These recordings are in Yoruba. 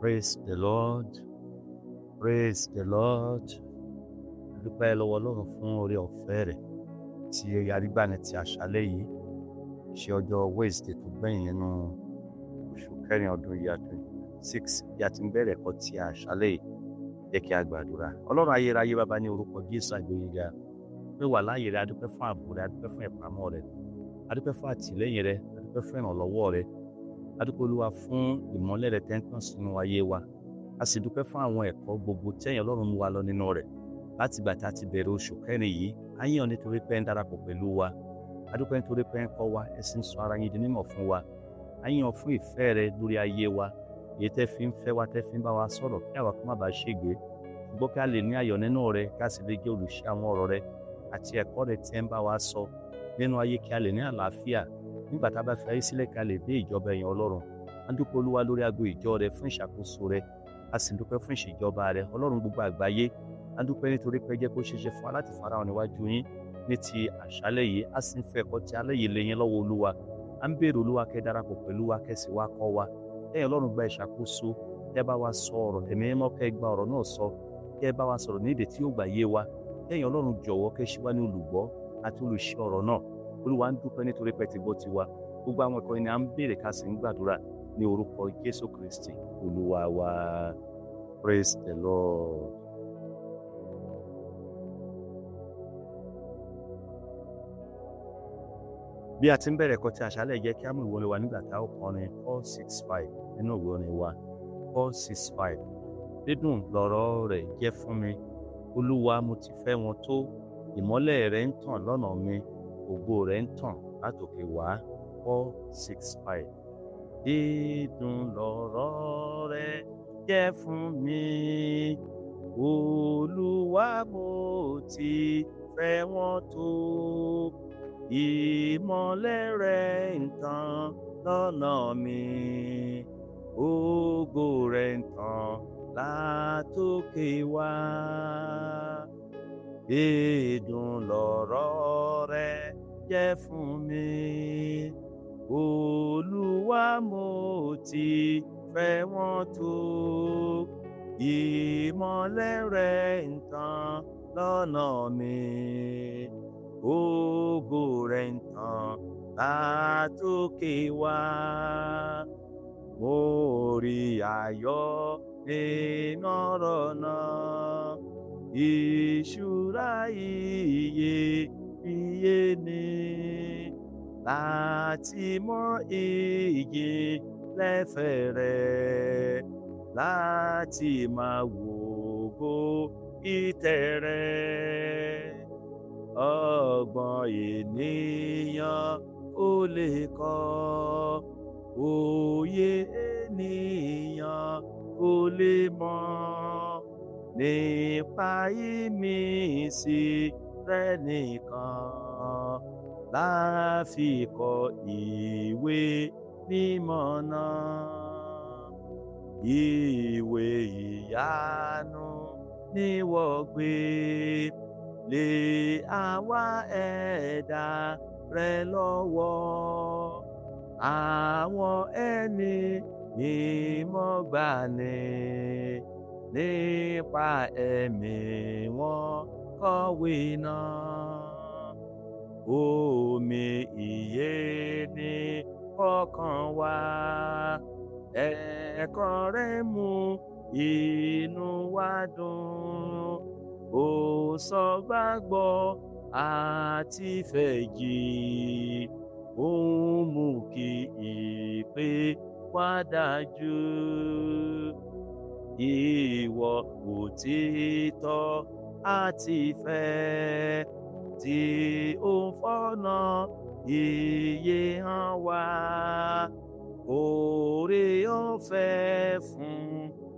Praise the Lord. Praise the Lord. Dúpẹ́ lọ́wọ́ Ọlọ́run fún oore ọ̀fẹ́ rẹ̀ tí arígbàní ti àṣálẹ́ yìí ṣe ọjọ́ Wednesday tó gbẹ̀yìn nínú oṣù kẹrin ọdún yìí 2026 bí a ti ń bẹ̀rẹ̀ ẹ̀kọ́ ti àṣálẹ́ yìí jẹ́ kí a gbàdúrà. Ọlọ́run ayérayé bàbá ní orúkọ Jésù àgbéyìnga pé wà láàyè rẹ̀ adúpẹ́ fún ààbò rẹ̀ adúpẹ́ fún ìpamọ́ rẹ̀ adúpẹ́ fún àtìlẹ́yìn rẹ̀ adúpẹ́ fún ìrànlọ́wọ́ rẹ̀ adúpẹ́ Olúwa fún ìmọ́lẹ̀ rẹ̀ tẹ́ ń tàn sínú ayé wa a sì dúpẹ́ fún àwọn ẹ̀kọ́ gbogbo tẹ́yìn Ọlọ́run mú wa lọ nínú rẹ̀ láti ìgbà tá a ti bẹ̀rẹ̀ oṣù kẹrin yìí a yìn ọ́ nítorí pé ń darapọ̀ pẹ̀lú wa a dúpẹ́ nítorí pé ń kọ́ wa ẹ sì ń sọ ara yín di mímọ̀ fún wa a yìn ọ́ fún ìfẹ́ rẹ lórí ayé wa èyí tẹ́ fi ń fẹ́ wa tẹ́ fi ń bá wa sọ̀rọ̀ kí àwa kó má bàa ṣègbé ṣùgbọ́n kí a lè ní ayọ̀ nínú rẹ ká sì lè jẹ́ olùṣe àwọn ọ̀rọ̀ rẹ àti ẹ̀kọ́ rẹ tí ẹ ń bá wa sọ nínú ayé kí a lè ní àlàáfíà nígbà tá a bá fi ayé sílẹ̀ kí a lè dé ìjọba ẹ̀yìn Ọlọ́run a dúpẹ́ Olúwa lórí agbo ìjọ rẹ fún ìṣàkóso rẹ a sì dúpẹ́ fún ìṣèjọba rẹ Ọlọ́run gbogbo àgbáyé a dúpẹ́ nítorí pé jẹ́ kó ṣeéṣe fún wa láti farahàn níwájú yín ní ti àṣálẹ́ yìí a sì ń fẹ́ ẹ̀kọ́ tí alẹ́ yìí lé yín lọ́wọ́ Olúwa a ń béèrè Olúwa kẹ́ darapọ̀ pẹ̀lú wa kẹ́ sì wá kọ́ wa ẹ̀yin Ọlọ́run gba ìṣàkóso kẹ́ bá wa sọ ọ̀rọ̀ ẹ̀mí mímọ́ kẹ́ gba ọ̀rọ̀ náà sọ kẹ́ bá wa sọ̀rọ̀ ní èdè tí yóò gbà yé wa ẹ̀yin Ọlọ́run jọ̀wọ́ kẹ́ ṣe wá ní olùgbọ́ àti olùṣe ọ̀rọ̀ náà Olúwa ń dúpẹ́ nítorí pé ti gbọ́ tiwa gbogbo àwọn ẹ̀kọ́ ni à ń béèrè ká sì ń gbàdúrà ní orúkọ Jésù Kristi Olúwa wa. Praise the Lord. Bí a ti ń bẹ̀rẹ̀ ẹ̀kọ́ tí àṣálẹ́ jẹ́ kí á mú ìwé orin wa nígbà tá ó kọrin 465 nínú ìwé orin wa 465. Dídùn lọ̀rọ̀ rẹ̀ jẹ́ fún mi Olúwa mo ti fẹ́ wọn tó ìmọ́lẹ̀ rẹ̀ ń tàn lọ́nà mi ògo rẹ̀ ń tàn látòkè wá 465. Dídùn lọ̀rọ̀ rẹ̀ jẹ́ fún mi Olúwa mo ti fẹ́ wọn tó ìmọ́lẹ̀ rẹ̀ ń tàn lọ́nà mi ògo rẹ̀ ń tàn látòkè wá. Dídùn lọ̀rọ̀ rẹ̀ jẹ́ fún mi Olúwa mo ti fẹ́ wọn tó ìmọ́lẹ̀ rẹ̀ ń tàn lọ́nà mi ògo rẹ̀ ń tàn látòkè wá. Mo rí ayọ̀ nínú ọ̀rọ̀ náà ìṣúra iyebíye ni láti mọ iyì lẹ́fẹ̀ẹ́ rẹ̀ láti máa wògo ìtẹ́ rẹ̀. Ọgbọ́n ènìyàn ò lè kọ́ òye ènìyàn ò lè mọ̀ nípa ìmísí rẹ̀ nìkan láfi kọ ìwé mímọ́ náà. Ìwé ìyanu ni wọ́n gbé lé àwa ẹ̀dá rẹ̀ lọ́wọ́ àwọn ẹni mímọ́ gbani nípa ẹ̀mí wọn kọ̀wé náà. Omi ìyè ni ọkàn wa ẹ̀kọ́ rẹ̀ mú inú wa dùn ó sọ gbàgbọ́ àti fẹ̀jì ó mú kí ìpè wá dájú. Ìwọ òtítọ́ àti ìfẹ́ tí ó ń fọ́nà ìyè hàn wá oore ọ̀fẹ́ fún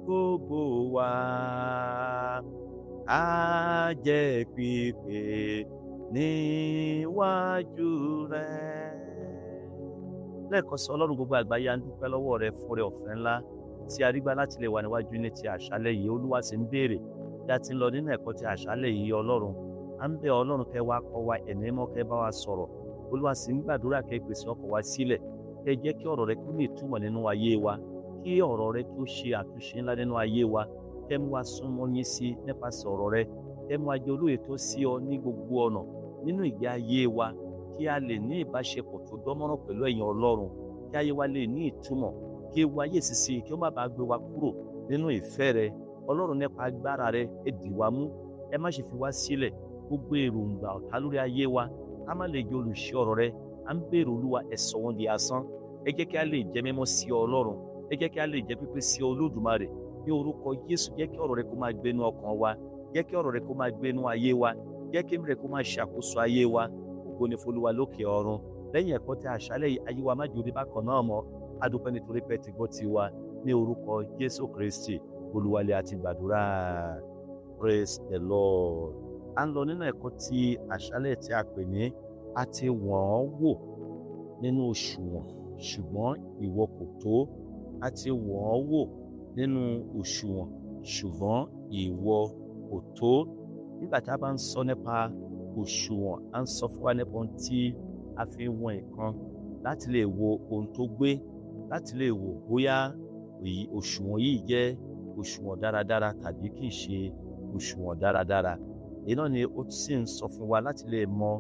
gbogbo wa á jẹ́ pípé níwájú rẹ̀. Lẹ́ẹ̀kan sí Ọlọ́run gbogbo àgbáyé a ń dúpẹ́ lọ́wọ́ rẹ fún oore ọ̀fẹ́ ńlá tí a rí gbà láti lè wà níwájú ní ti àṣálẹ́ yìí. Olúwa sì ń béèrè bí a ti ń lọ nínú ẹ̀kọ́ ti àṣálẹ́ yìí Ọlọ́run à ń bẹ̀ Ọlọ́run kẹ́ wá kọ́ wa ẹ̀mí mímọ́ kẹ́ bá wa sọ̀rọ̀. Olúwa sì ń gbàdúrà kẹ́ pèsè ọkàn wa sílẹ̀ kẹ́ jẹ́ kí ọ̀rọ̀ rẹ kó ní ìtumọ̀ nínú ayé wa kí kí ọ̀rọ̀ rẹ kí ó ṣe àtúnṣe ńlá nínú ayé wa. Kẹ́ mú wa súnmọ́ yín sí nípasẹ̀ ọ̀rọ̀ rẹ. Kẹ́ mú wa jẹ́ olóòótọ́ sí ọ ní gbogbo ọ̀nà nínú ìgbé ayé wa, kí a lè ní ìbáṣepọ̀ tó dánmọ́rán pẹ̀lú ẹ̀yin Ọlọ́run, kí ayé wa lè ní ìtumọ̀, kí ewu ayé ìsinsìnyí kí ó má bàa gbé wa kúrò nínú ìfẹ́ rẹ. Ọlọ́run, nípa agbára rẹ, ẹ dì wá mú, ẹ má ṣe fi wá sílẹ̀. Gbogbo èròǹgbà ọ̀tá lórí ayé wa, ká má lè jẹ́ olùṣe ọ̀rọ̀ rẹ. À ń béèrè Olúwa, ẹ sọ wọ́n di asán. Ẹ jẹ́ kí a lè jẹ́ mímọ́ sí ọ Ọlọ́run. Ẹ jẹ́ kí a lè jẹ́ pípé sí ọ Olódùmarè. Ní orúkọ Jésù, jẹ́ kí ọ̀rọ̀ rẹ kó máa gbénú ọkàn wa. Jẹ́ kí ọ̀rọ̀ rẹ kó máa gbénú ayé wa. Jẹ́ kí ẹ̀mí rẹ kó máa ṣàkóso ayé wa. Ògo ni fún Olúwa lókè ọ̀run. Lẹ́yìn ẹ̀kọ́ tí àṣálẹ́ yìí, ayé wa má jẹ́ orí bákan náà mọ́. A dúpẹ́ nítorí pé ẹ ti gbọ́ tiwa. Ní orúkọ Jésù Kristi, Olúwa lé àti gbàdúrà. Praise the Lord. À ń lọ nínú ẹ̀kọ́ tí àṣálẹ́ tí a pè ní a ti wọ̀n ọ́ wò nínú òṣùwọ̀n, ṣùgbọ́n ìwọ kò tó. A ti wọ̀n ọ́ wò nínú òṣùwọ̀n, ṣùgbọ́n ìwọ kò tó. Nígbà tí a bá ń sọ nípa òṣùwọ̀n, à ń sọ fún wa nípa ohun tí a fi ń wọn nǹkan láti lè wo ohun tó gbé, láti lè wò bóyá òṣùwọ̀n yìí jẹ́ òṣùwọ̀n dáradára tàbí kì í ṣe òṣùwọ̀n dáradára. Èyí náà ni ó sì ń sọ fún wa láti lè mọ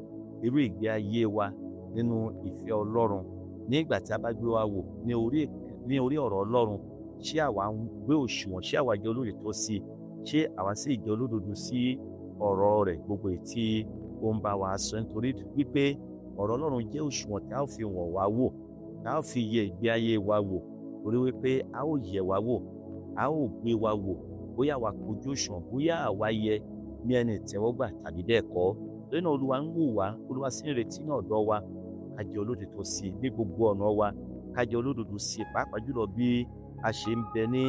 irú ìgbé ayé wa nínú ìfẹ́ Ọlọ́run. Nígbà tí a bá gbé wa wò ní orí ọ̀rọ̀ Ọlọ́run, ṣé àwa ń gbé òṣùwọ̀n, ṣé àwa jẹ́ olóòótọ́ sí i, ṣé àwa sì jẹ́ olódodo sí ọ̀rọ̀ rẹ̀ gbogbo èyí tí ó ń bá wa sọ. Nítorí wípé ọ̀rọ̀ Ọlọ́run jẹ́ òṣùwọ̀n tí a ó fi wọ̀n wá wò, tí a ó fi yẹ ìgbé ayé wa wò. Torí wípé a ó yẹ̀ wá wò, a ó gbé wa wò bóyá àwa kojú òṣùwọ̀n, bóyá àwa yẹ ní ẹni ìtẹ́wọ́gbà tàbí bẹ́ẹ̀ kọ́. Lórí náà Olúwa ń wò wá, Olúwa sì ń retí ní ọ̀dọ̀ wa ká jẹ́ olódodo sí i ní gbogbo ọ̀nà wa, ká jẹ́ olódodo sí i, pàápàá jùlọ bí a ṣe ń bẹ ní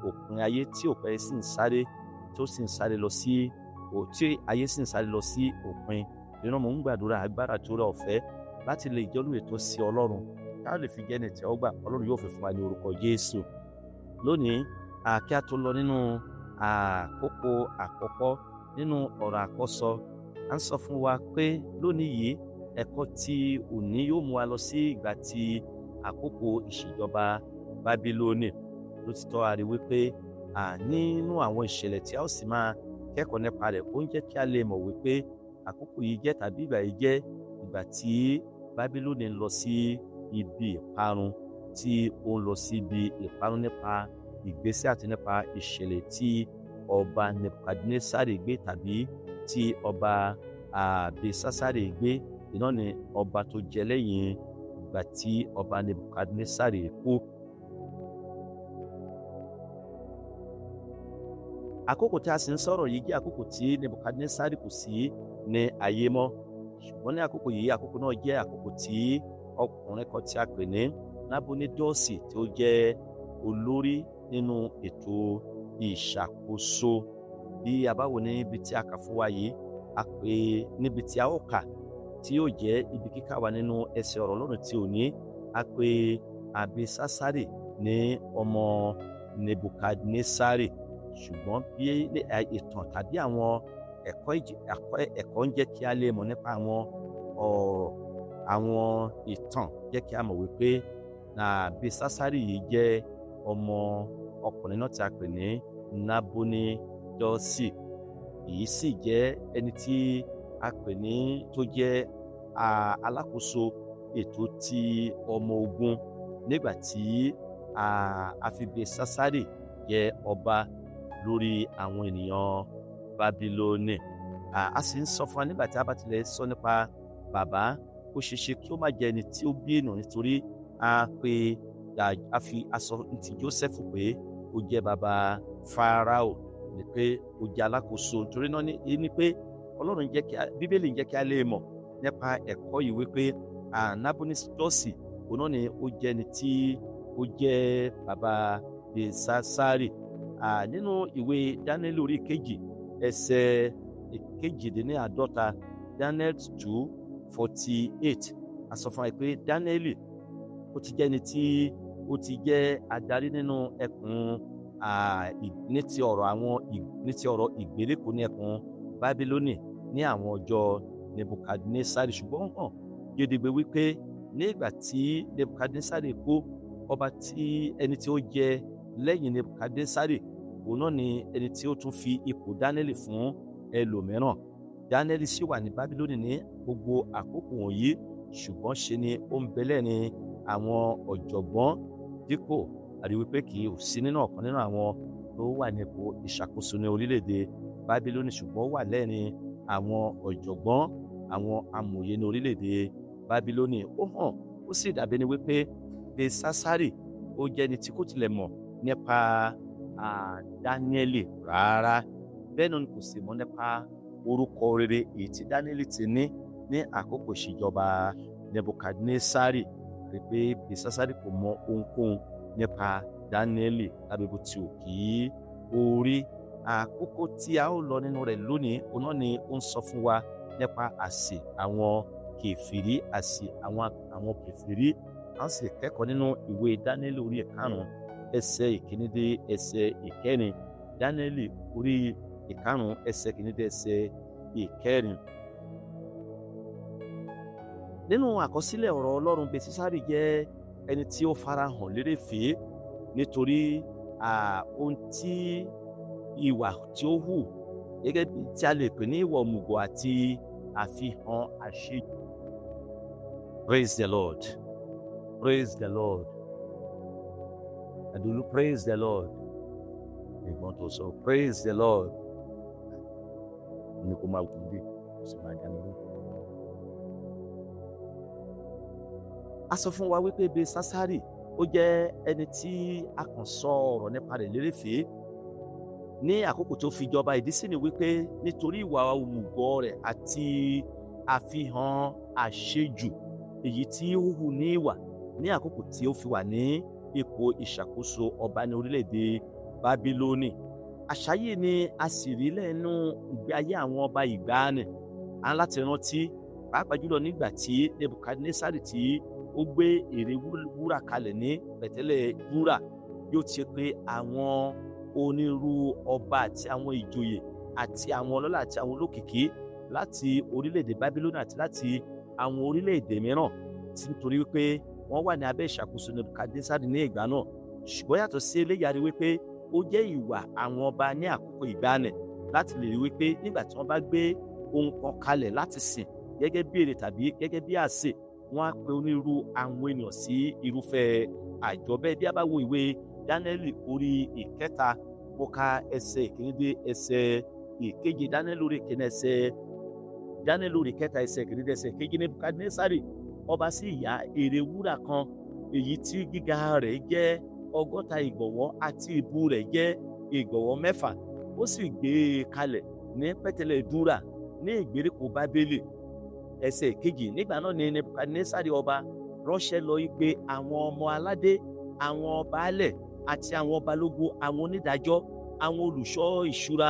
òpin ayé tí òpin sì ń sáré, tí ayé sì ń sáré lọ sí òpin. Lórí náà mò ń gbàdúrà agbára tó rẹ ọ̀fẹ́ láti lè jẹ́ olódodo sí Ọlọ́run, ká lè fi jẹ́ ẹni ìtẹ́wọ́gbà. Ọlọ́run yóò fi fún wa ní orúkọ Jésù. Lónìí, kí a tó lọ nínú àkókò àkọ́kọ́ nínú ọ̀rọ̀ àkọ́sọ, à ń sọ fún wa pé lónìí yìí ẹ̀kọ́ tí òní yóò mú wa lọ sí ìgbà tí àkókò ìṣèjọba Bábílónì. Lótìtọ́ a rí wípé nínú àwọn ìṣẹ̀lẹ̀ tí a ó sì máa kẹ́kọ̀ọ́ nípa rẹ̀, ó ń jẹ́ kí a lè mọ̀ wípé àkókò yìí jẹ́ tàbí ìgbà yìí jẹ́ ìgbà tí Bábílónì ń lọ sí ibi ìparun, tí ó ń lọ sí ibi ìparun nípa ìgbésẹ̀ àti nípa ìṣẹ̀lẹ̀ tí ọba Nebukadnesari gbé tàbí tí ọba Besasari gbé. Iná ni ọba tó jẹ lẹ́yìn ìgbà tí ọba Nebukadnesari kú. Àkókò tí a sì ń sọ̀rọ̀ yìí jẹ́ àkókò tí Nebukadnesari kò sí ní ayé mọ́. Ṣùgbọ́n ní àkókò yìí, àkókò náà jẹ́ àkókò tí ọkùnrin kan tí a pè ní Nabonidọ́ọ̀sì, tí ó jẹ́ olórí nínú ètò ìṣàkóso. Bí a bá wò níbi tí a kà fún wa yìí, a pè níbi tí a ó kà tí yóò jẹ́ ibi kíkà wa nínú ẹsẹ̀ ọ̀rọ̀ Ọlọ́run tí òní, a pè Besasari ní ọmọ Nebukadnesari. Ṣùgbọ́n bí ìtàn tàbí àwọn ẹ̀kọ́ ń jẹ́ kí a lè mọ̀ nípa àwọn ìtàn jẹ́ kí a mọ̀ wípé Besasari yìí jẹ́ ọmọ ọkùnrin náà tí a pè ní Nabonidọ́ọ̀sì. Èyí sì jẹ́ ẹni tí a pè ní tó jẹ́ alákòóso ètò ti ọmọ ogun nígbà tí a fi Besasari jẹ ọba lórí àwọn ènìyàn Bábílónì. A sì ń sọ fún wa nígbà tí a bá tilẹ̀ sọ nípa bàbá, ó ṣeéṣe kí ó má jẹ́ ẹni tí ó bí ènìyàn, nítorí a fi aṣọ ti Jósẹ́fù pé ó jẹ́ bàbá Fáráò, ní pé ó jẹ́ alákòóso. Nítorí náà ní pé Ọlọ́run jẹ́ kí Bíbélì ń jẹ́ kí a lè mọ̀ nípa ẹ̀kọ́ yìí wípé Nabonidọ́ọ̀sì òun náà ni ó jẹ́ ẹni tí ó jẹ́ bàbá Besasari. Nínú ìwé Dáníẹ́lì orí kejì ẹsẹ̀ kejìdínláàádọ́ta, Daniel 2:48, a sọ fún wa pé Dáníẹ́lì ó ti jẹ́ ẹni tí ó ti jẹ́ adarí nínú ẹkùn ní ti ọ̀rọ̀ ìgbèríko ní ẹkùn Bábílónì ní àwọn ọjọ́ Nebukadnesari. Ṣùgbọ́n hàn gedegbe wípé ní ìgbà tí Nebukadnesari kú, ọba tí ẹni tí ó jẹ lẹ́yìn Nebukadnesari, òun náà ni ẹni tí ó tún fi ipò Dáníẹ́lì fún ẹlòmíràn. Dáníẹ́lì sì wà ní Bábílónì ní gbogbo àkókò wọ̀nyí, ṣùgbọ́n ṣe ni ó ń bẹ lẹ́ni àwọn ọ̀jọ̀gbọ́n dípò àrí wípé kì í sí nínú ọ̀kan nínú àwọn tó wà ní ipò ìṣàkóso ní orílẹ̀-èdè Bábílónì, ṣùgbọ́n wà lẹ́ni àwọn ọ̀jọ̀gbọ́n, àwọn amòye ní orílẹ̀-èdè Bábílónì. Ó hàn, ó sì dàbí ẹni wípé Belsásárì ó jẹ́ ẹni tí kò tilẹ̀ mọ̀ nípa Dáníẹ́lì rárá. Bẹ́ẹ̀ náà ni kò sì mọ̀ nípa orúkọ rere èyí tí Dáníẹ́lì ti ní àkókò ìṣèjọba Nebukadnesari. Rí pé Belsásárì kò mọ ohunkóhun nípa Dáníẹ́lì lábẹ́ bó ti wù kí ó rí. Àkókò tí a ó lọ nínú rẹ̀ lónìí, òun náà ni ó ń sọ fún wa nípa àsè àwọn kèfèrí, àsè àwọn kèfèrí. A sì kẹ́kọ̀ọ́ nínú ìwé Dáníẹ́lì orí 5 ẹsẹ̀ 1 dé ẹsẹ̀ 4. Dáníẹ́lì orí 5 ẹsẹ̀ 1 dé ẹsẹ̀ 4. Nínú àkọsílẹ̀ ọ̀rọ̀ Ọlọ́run, Belsásárì jẹ́ ẹni tí ó farahàn lérèfé nítorí ohun tí ìwà tí ó hù gẹ́gẹ́ bí tí a lè pè ní ìwà òmùgọ̀ àti àfihàn àṣejù. Praise the Lord. Praise the Lord. Adulu, praise the Lord. Ẹ̀gbọ́n tó sọ, praise the Lord. Ní kó máa gùn dé, kó sì máa dáná lóhùn. A sọ fún wa wípé Belsásárì ó jẹ́ ẹni tí a kàn sọ ọ̀rọ̀ nípa rẹ̀ lérèfé ní àkókò tó fi jọba. Ìdí sì ni wípé nítorí ìwà òmùgọ̀ rẹ̀ àti àfihàn àṣejù èyí tí ó hù ní ìwà ní àkókò tí ó fi wà ní ipò ìṣàkóso ọba ní orílẹ̀-èdè Bábílónì. Àṣà yìí ni a sì rí lẹ́nu ìgbé ayé àwọn ọba ìgbàanì. A ń láti rántí pàápàá jùlọ nígbà tí Nebukadnesari tí ó gbé ère wúrà kalẹ̀ ní pẹ̀tẹ́lẹ̀ wúrà, bí ó ti pé àwọn onírú ọba àti àwọn ìjòyè àti àwọn ọlọ́lá àti àwọn olókìkí láti orílẹ̀-èdè Bábílónì àti láti àwọn orílẹ̀-èdè mìíràn, tí nítorí wípé wọ́n wà ní abẹ́ ìṣàkóso Nebukadnesari ní ìgbà náà. Ṣùgbọ́n yàtọ̀ sí eléyìí, a rí wípé ó jẹ́ ìwà àwọn ọba ní àkókò ìgbàanì láti lè rí wípé nígbà tí wọ́n bá gbé ohun kan kalẹ̀ láti sìn gẹ́gẹ́ bí ère tàbí gẹ́gẹ́ bí àsè, wọ́n á pe onírú àwọn ènìyàn sí irúfẹ́ àjọ bẹ́ẹ̀. Bí a bá wo ìwé Dáníẹ́lì orí 3, mo ka ẹsẹ̀ 1 dé ẹsẹ̀ 7. Dáníẹ́lì orí 3 ẹsẹ̀ 1 dé ẹsẹ̀ 7. Nebukadnesari ọba sì yá ère wúrà kan, èyí tí gíga rẹ̀ jẹ́ 60 ìgbọ̀nwọ́ àti ìbú rẹ̀ jẹ́ ìgbọ̀nwọ́ 6. Ó sì gbé e kalẹ̀ ní pẹ̀tẹ́lẹ̀ wúrà ní ìgbèríko Bábélì. Ẹsẹ̀ 2. Nígbà náà ni Nebukadnesari ọba ránṣẹ́ lọ pé àwọn ọmọ aládé, àwọn baálẹ̀ àti àwọn balógun, àwọn onídàájọ́, àwọn olùṣọ́ ìṣúra,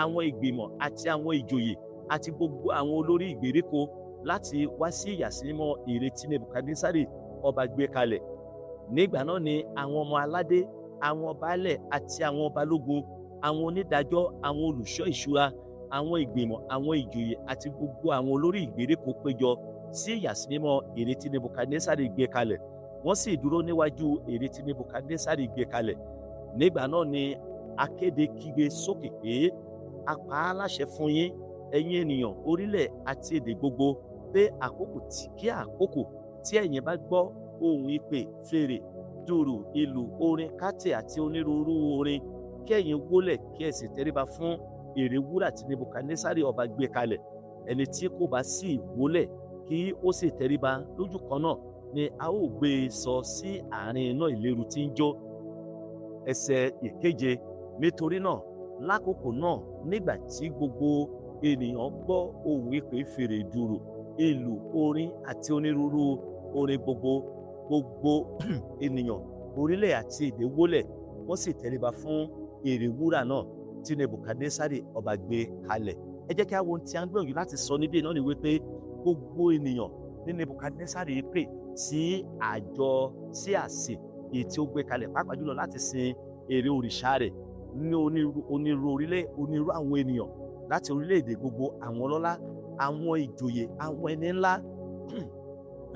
àwọn ìgbìmọ̀ àti àwọn ìjòyè àti gbogbo àwọn olórí ìgbèríko láti wá sí ìyàsímímọ́ ère tí Nebukadnesari ọba gbé kalẹ̀. Nígbà náà ni àwọn ọmọ aládé, àwọn baálẹ̀ àti àwọn balógun, àwọn onídàájọ́, àwọn olùṣọ́ ìṣúra, àwọn ìgbìmọ̀, àwọn ìjòyè àti gbogbo àwọn olórí ìgbèríko péjọ sí ìyàsímímọ́ ère tí Nebukadnesari gbé kalẹ̀. Wọ́n sì dúró níwájú ère tí Nebukadnesari gbé kalẹ̀. Nígbà náà ni akéde kígbe sókè pé, a pa á láṣẹ fún yín, ẹ̀yin ènìyàn orílẹ̀ àti èdè gbogbo, pé àkókò tí ẹ̀yin bá gbọ́ ohùn ìpè, fèrè, dùrù, ìlù, orin kátè àti onírúurú orin, kí ẹ̀yin wólẹ̀ kí ẹ sì tẹríba fún ère wúrà tí Nebukadnesari ọba gbé kalẹ̀. Ẹni tí kò bá sì wólẹ̀ kí ó sì tẹríba, lójú kan náà ni a ó gbé e sọ sí àárín iná ìléru tí ń jó. Ẹsẹ̀ 7. Nítorí náà lákòókò náà, nígbà tí gbogbo ènìyàn gbọ́ ohùn ìpè, fèrè, dùrù, ìlù, orin àti onírúurú orin, gbogbo ènìyàn orílẹ̀ àti èdè wólẹ̀, wọ́n sì tẹríba fún ère wúrà náà tí Nebukadnesari ọba gbé kalẹ̀. Ẹ jẹ́ kí a wo ohun tí a ń gbìyànjú láti sọ níbí náà, ni wípé gbogbo ènìyàn ní Nebukadnesari pè sí àsè èyí tí ó gbé kalẹ̀, pàápàá jùlọ láti sin ère òrìṣà rẹ̀. Ní onírú orílẹ̀, onírú àwọn ènìyàn láti orílẹ̀-èdè gbogbo, àwọn ọlọ́lá, àwọn ìjòyè, àwọn ẹni ńlá,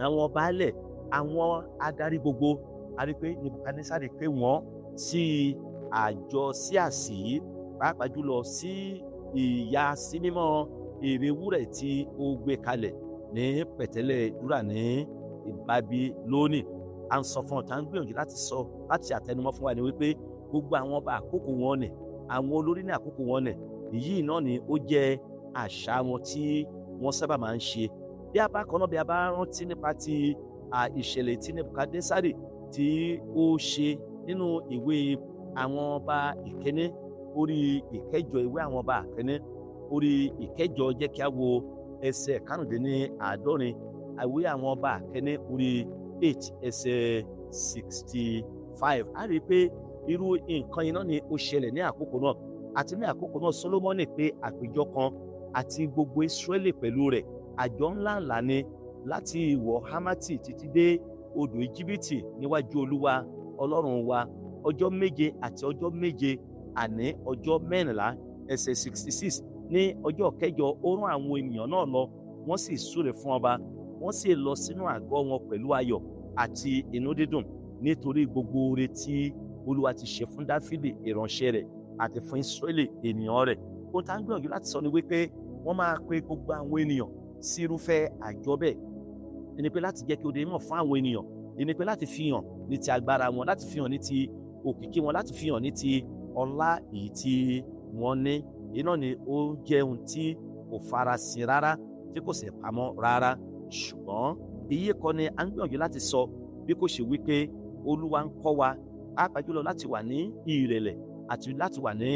àwọn baálẹ̀, àwọn adarí gbogbo. A rí pé Nebukadnesari pè wọ́n sí àjọ sí àsì, pàápàá jùlọ sí ìyà sí mímọ́ ère wúrà tí ó gbé kalẹ̀ ní pẹ̀tẹ́lẹ̀ wúrà ní Bábílónì. À ń sọ fún ọ̀tá ń gbìyànjú láti àtẹnumọ́ fún wa ni wípé gbogbo àwọn ọba àkókò wọn nì, àwọn olórí ní àkókò wọn nì, èyí náà ni ó jẹ́ àṣà wọn tí wọ́n sábà máa ń ṣe. Bí a bá kan náà bí a bá rántí nípa ti ìṣẹ̀lẹ̀ tí Nebukadnesari tí ó ṣe nínú ìwé àwọn ọba ìkíní orí ìkẹjọ, ìwé àwọn ọba ìkíní orí ìkẹjọ, jẹ́ kí a wo ẹsẹ̀ karùndínláàádọ́rin, ìwé àwọn ọba ìkíní orí 8 ẹsẹ̀ 65. A rí i pé irú nǹkan iná ni ó ṣẹlẹ̀ ní àkókò náà, àti ní àkókò náà Sólómọ́nì pé àpéjọ kan àti gbogbo Ísírẹ́lì pẹ̀lú rẹ̀, àjọ ńláńlá ni láti ìwọ̀ Hámátì títí dé odò Íjíbítì níwájú Olúwa Ọlọ́run wa, ọjọ́ méje àti ọjọ́ méje, àní ọjọ́ mẹ́rìnlá. Ẹsẹ̀ 66, ní ọjọ́ kẹjọ ó rán àwọn ènìyàn náà lọ, wọ́n sì súre fún ọba, wọ́n sì lọ sínú àgọ́ wọn pẹ̀lú ayọ̀ àti inú dídùn nítorí gbogbo oore tí Olúwa ti ṣe fún Dáfídì ìránṣẹ́ rẹ̀ àti fún Ísírẹ́lì ènìyàn rẹ̀. Ohun tá ń gbìyànjú láti sọ ni wípé wọ́n máa pe gbogbo àwọn ènìyàn sí irúfẹ́ àjọ bẹ́ẹ̀. Ẹni pé láti jẹ́ kí ó di mọ̀ fún àwọn ènìyàn, ẹni pé láti fi hàn ní ti agbára wọn, láti fi hàn ní ti òkìkí wọn, láti fi hàn ní ti ọlá èyí tí wọ́n ní. Iná ni ó jẹ́ ohun tí kò farasin rárá, tí kò sì pamọ́ rárá. Ṣùgbọ́n èyí kọ́ ni à ń gbìyànjú láti sọ, bí kò ṣe wípé Olúwa ń kọ́ wa pàápàá jùlọ láti wà ní ìrẹ̀lẹ̀ àti láti wà ní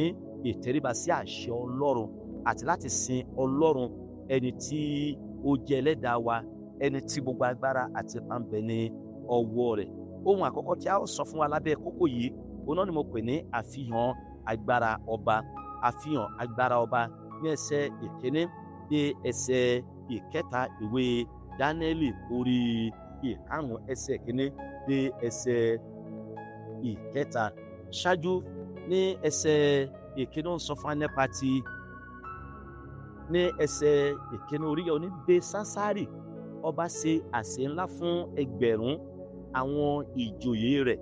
ìtẹríba sí àṣẹ Ọlọ́run, àti láti sin Ọlọ́run ẹni tí ó jẹ́ ẹlẹ́dàá wa, ẹni tí gbogbo agbára àti ipá ń bẹ ní ọwọ́ rẹ̀. Ohun àkọ́kọ́ tí a ó sọ fún wa lábẹ́ kókó yìí, òun náà ni mo pè ní àfihàn agbára ọba. Àfihàn agbára ọba ní ẹsẹ̀ ìkíní dé ẹsẹ̀ ìkẹta ìwé Dáníẹ́lì orí ìkarùn-ún, ẹsẹ̀ ìkíní dé ẹsẹ̀ ìkẹta. Ṣáájú ní ẹsẹ̀ ìkíní ó ń sọ fún wa nípa ti ní ẹsẹ̀ ìkíní orí yẹn, ó ní Belsásárì ọba ṣe àsè ńlá fún ẹgbẹ̀rún àwọn ìjòyè rẹ̀,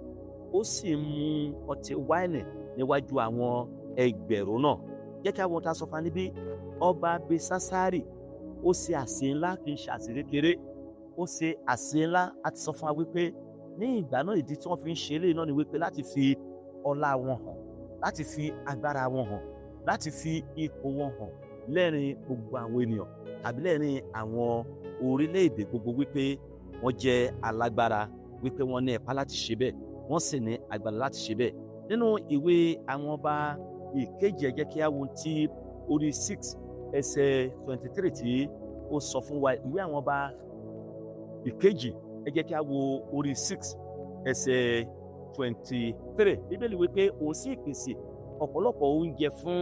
ó sì mu ọtí wáìnì níwájú àwọn ẹgbẹ̀rún náà. Jẹ́ kí a wo ohun tá a sọ fún wa níbí. Ọba Belsásárì ó ṣe àsè ńlá, kì í ṣe àsè kékeré, ó ṣe àsè ńlá. A ti sọ fún wa wípé ní ìgbà náà ìdí tí wọ́n fi ń ṣe eléyìí náà ni wípé láti fi ọlá wọn hàn, láti fi agbára wọn hàn, láti fi ipò wọn hàn lẹ́rìn gbogbo àwọn ènìyàn tàbí lẹ́rìn àwọn orílẹ̀-èdè gbogbo, wípé wọ́n jẹ́ alágbára, wípé wọ́n ní ipá láti ṣe bẹ́ẹ̀, wọ́n sì ní agbára láti ṣe bẹ́ẹ̀. Nínú ìwé àwọn ọba ìkejì, ẹ jẹ́ kí a wo ti orí 6 ẹsẹ̀ 23 tí ó sọ fún wa. Ìwé àwọn ọba ìkejì, ẹ jẹ́ kí a wo orí 6 ẹsẹ̀ 23. Bíbélì wípé òun sì pèsè ọ̀pọ̀lọpọ̀ oúnjẹ fún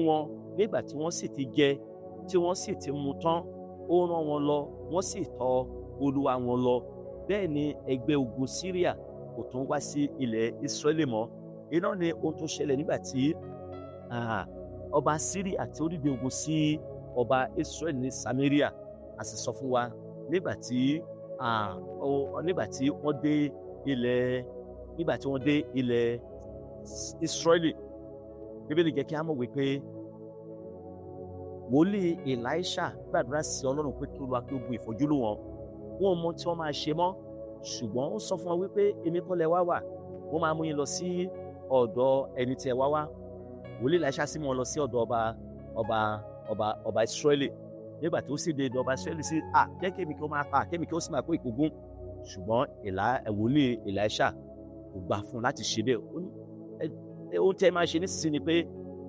wọn nígbà tí wọ́n sì ti jẹ, tí wọ́n sì ti mu tán, ó rán wọn lọ, wọ́n sì tọ̀ Olúwa wọn lọ. Bẹ́ẹ̀ ni ẹgbẹ́ ogun Síríà kò tún wá sí ilẹ̀ Ísírẹ́lì mọ́. Iná ni ohun tó ṣẹlẹ̀ nígbà tí ọba Síríà tí ó dìde ogun sí ọba Ísírẹ́lì ní Samaria. A sì sọ fún wa nígbà tí wọ́n dé ilẹ̀ Ísírẹ́lì. Bíbélì jẹ́ kí a mọ̀ wípé wòlíì Èláíṣà gbàdúrà sí Ọlọ́run pé kí Olúwa kí ó bu ìfọ́jú lù wọ́n. Wọn ò mọ tí wọ́n máa ṣe mọ́, ṣùgbọ́n ó sọ fún wọn wípé èmi kọ́ lẹ wá wá, wọ́n máa mú yín lọ sí ọ̀dọ̀ ẹni tí ẹ wá wá. Wòlíì Èláíṣà sì mú wọn lọ sí ọ̀dọ̀ ọba Ísírẹ́lì. Nígbà tí ó sì dé ọ̀dọ̀ ọba Ísírẹ́lì, sí jẹ́ kémi kí ó máa pa, kémi kí ó sì máa kó ìkógun. Ṣùgbọ́n wòlíì Èláíṣà kò gbà fún un láti ṣe bẹ́ẹ̀. Ohun tí ẹ máa ṣe nísinsìnyí ni pé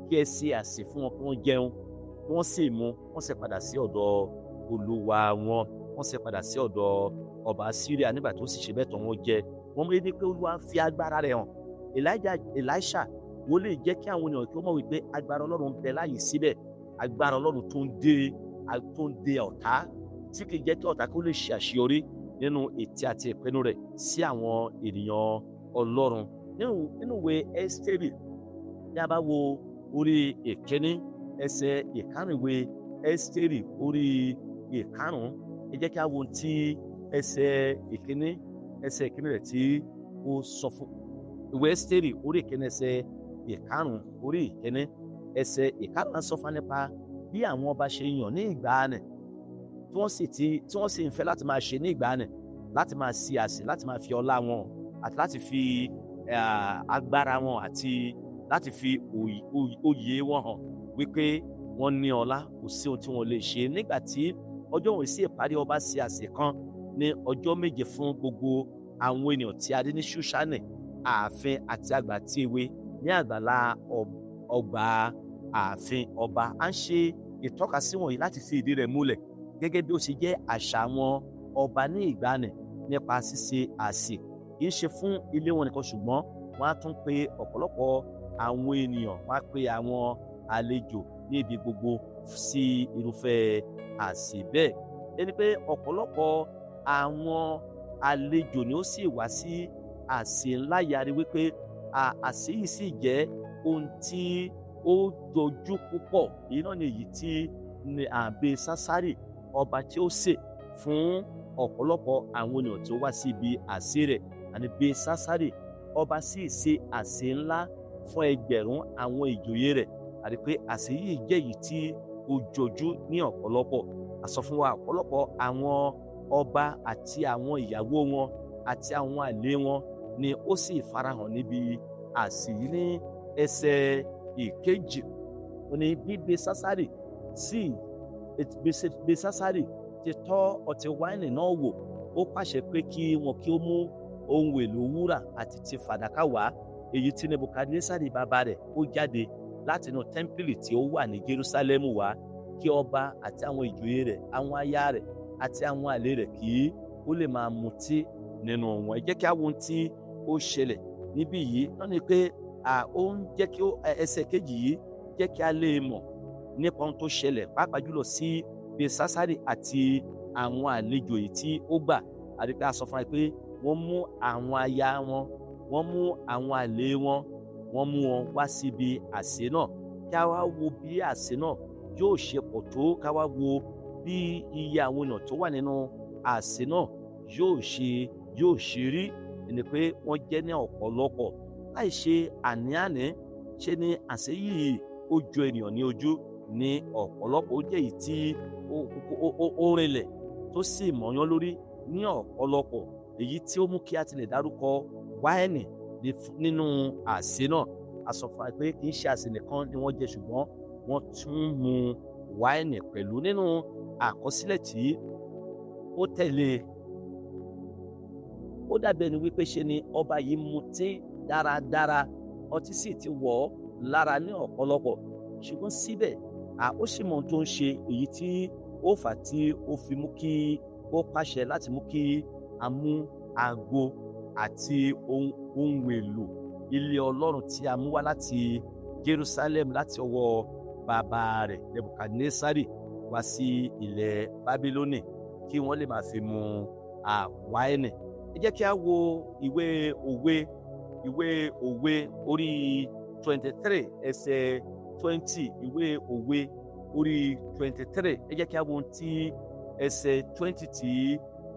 kí ẹ ṣe àsè fún wọn, kí wọ́n jẹun, kí wọ́n sì mu, wọ́n sì padà sí ọ̀dọ̀ olúwa wọn, wọ́n sì padà sí ọ̀dọ̀ ọba Síríà. Nígbà tó sì ṣe bẹ́ẹ̀ tán, wọ́n jẹ. Wọ́n rí ní pé Olúwa ń fi agbára rẹ̀ hàn. Èláíṣà wòlíì jẹ́ kí àwọn ènìyàn kí wọ́n mọ̀ wípé agbára Ọlọ́run ń bẹ láàyè síbẹ̀, agbára Ọlọ́run tó ń dé ọ̀tá, tí kì í jẹ́ kí ọ̀tá kó lè ṣe àṣeyọrí nínú ètí àti ìpinnu rẹ̀ sí àwọn ènìyàn Ọlọ́run. Nínú ìwé Ẹ́sítérì, ní a bá wo orí ìkíní ẹsẹ̀ ìkarùn-ún, ìwé Ẹ́sítérì orí ìkarùn-ún, ẹ jẹ́ kí a wo ti ẹsẹ̀ ìkíní rẹ̀ tí ó sọ fún. ìwé Ẹ́sítérì orí ìkíní ẹsẹ̀ ìkarùn-ún orí ìkíní ẹsẹ̀ ìkarùn-ún sọ fún nípa bí àwọn ọba ṣe yàn ní ìgbàanì tí wọ́n sì ń fẹ́ láti máa ṣe ní ìgbàanì, láti máa ṣe àsè, láti máa fi ọlá wọn àti láti fi agbára wọn àti láti fi òye wọn hàn wípé wọ́n ní ọlá, kò sí ohun tí wọ́n lè ṣe. Nígbà tí ọjọ́ wọ̀nyí sì parí, ọba ṣe àsè kan ní ọjọ́ méje fún gbogbo àwọn ènìyàn tí a dé ní Ṣúṣánì, ààfin àti àgbà tí ewé ní àgbàlá ọgbà ààfin ọba. À ń ṣe ìtọ́kasí wọ̀nyí láti fi ìdí rẹ̀ múlẹ̀ gẹ́gẹ́ bí ó ṣe jẹ́ àṣà àwọn ọba ní ìgbàanì nípa ṣíṣe àsè, kì í ṣe fún ilé wọn nìkan, ṣùgbọ́n wọ́n á tún pe ọ̀pọ̀lọpọ̀ àwọn ènìyàn, wọ́n á pe àwọn àlejò ní ibi gbogbo sí irúfẹ́ àsè bẹ́ẹ̀. Ẹni pé ọ̀pọ̀lọpọ̀ àwọn àlejò ni ó sì wá sí àsè ńlá yàrí wípé àsè yìí sì jẹ́ ohun tí ó dojú púpọ̀. Èyí náà ni èyí tí Belsásárì ọba tí ó sè fún ọ̀pọ̀lọpọ̀ àwọn ènìyàn tí ó wá sí ibi àsè rẹ̀. Àní Belsásárì ọba sì ṣe àsè ńlá fún ẹgbẹ̀rún àwọn ìjòyè rẹ̀. Àti pé àsè yìí jẹ́ èyí tí ó jọjú ní ọ̀pọ̀lọpọ̀. A sọ fún wa ọ̀pọ̀lọpọ̀ àwọn ọba àti àwọn ìyàwó wọn àti àwọn àlè wọn ni ó sì farahàn níbi àsè yìí. Ní ẹsẹ̀ ìkejì ó ní bí Belsásárì ti tọ́ ọtí wáìnì náà wò, ó pàṣẹ pé kí ó mú ohun èlò wúrà àti ti fàdákà wá, èyí tí Nebukadnesari bàbá rẹ̀ ó jáde láti inú tẹ́ḿpìlì tí ó wà ní Jerúsálẹ́mù wá, kí ọba àti àwọn ìjòyè rẹ̀, àwọn aya rẹ̀ àti àwọn àlè rẹ̀ kí ó lè máa mutí nínú wọn. Ẹ jẹ́ kí a wo ohun tí ó ṣẹlẹ̀ níbí yìí. Náà ni pé ó ń jẹ́ kí ẹsẹ̀ kejì yìí jẹ́ kí a lè mọ̀ nípa ohun tó ṣẹlẹ̀, pàápàá jùlọ sí Belsásárì àti àwọn àlejò yìí tí ó gbà. Àti pé a sọ fún wa pé wọ́n mú àwọn aya wọn, wọ́n mú àwọn àlè wọn, wọ́n mú wọn wá síbi àsè náà. Kí a wá wo bí àsè náà yóò ṣe pọ̀ tó, ká wá wo bí iye àwọn ènìyàn tó wà nínú àsè náà yóò ṣe rí. Ẹni pé wọ́n jẹ́ ní ọ̀pọ̀lọpọ̀. Láì ṣe àní-àní, ṣe ni àsè yìí ó jọ ènìyàn ní ojú ní ọ̀pọ̀lọpọ̀. Ó jẹ́ èyí tí ó rinlẹ̀ tó sì mọ̀yán lórí ní ọ̀pọ̀lọpọ̀, èyí tí ó mú kí a ti lè dárúkọ wáìnì nínú àsè náà. A sọ fún wa pé kì í ṣe àsè nìkan ni wọ́n jẹ, ṣùgbọ́n wọ́n tún mu wáìnì pẹ̀lú. Nínú àkọsílẹ̀ tí ó tẹ̀lé, ó dàbí ẹni wípé ṣe ni ọba yìí mutí dáradára, ọtí sì ti wọ̀ ọ́ lára ní ọ̀pọ̀lọpọ̀, ṣùgbọ́n síbẹ̀ ó sì mọ ohun tó ń ṣe, èyí tí ó fà á tí ó fi mú kí ó pàṣẹ láti mú kí a mú ago àti ohun èlò ilé Ọlọ́run tí a mú wá láti Jerusalem láti ọwọ́ bàbá rẹ̀ Nebukadnesari wá sí ilẹ̀ Bábílónì kí wọ́n lè máa fi mu wáìnì. Ẹ jẹ́ kí a wo ìwé òwe orí 23 ẹsẹ̀ 20. Ìwé òwe orí 23. Ẹ jẹ́ kí a wo ohun tí ẹsẹ̀ 20 tí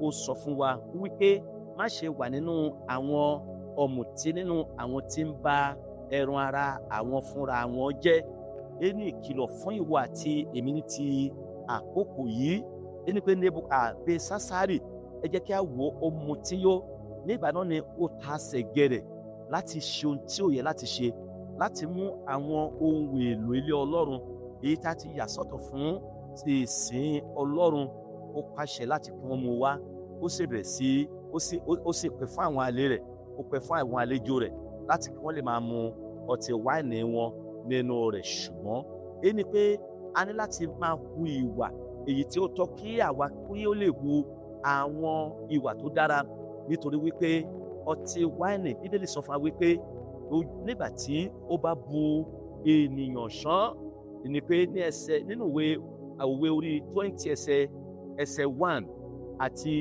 ó sọ fún wa wípé má ṣe wà nínú àwọn ọ̀mùtí, nínú àwọn tí ń ba ẹran ara àwọn fúnra wọn jẹ́. Ẹni ìkìlọ̀ fún ìwọ àti èmi ní ti àkókò yìí. Ẹni pé Belsásárì, ẹ jẹ́ kí a wo ọ̀mùtí yó. Nígbà náà ni ó tasẹ̀ gẹ̀rẹ̀ láti ṣe ohun tí ó yẹ láti ṣe, láti mú àwọn ohun èlò ilé Ọlọ́run èyí tá ti yà sọ́tọ̀ fún ti ìsìn Ọlọ́run. Ó pàṣẹ láti kí wọ́n mú wá. Ó sì bẹ̀rẹ̀ sí ó sì pè fún àwọn àlè rẹ̀, ó pè fún àwọn àlejò rẹ̀ láti kí wọ́n lè máa mu ọtí wáìnì wọn nínú rẹ̀. Ṣùgbọ́n ẹni pé a ní láti máa hu ìwà èyí tí ó tọ́, kí àwa kí ó lè hu àwọn ìwà tó dára. Nítorí wípé ọtí wáìnì, Bíbélì sọ fún wa wípé nígbà tí ó bá bu ènìyàn ṣán, ni pé nínú òwe orí 20 ẹsẹ̀ 1 àti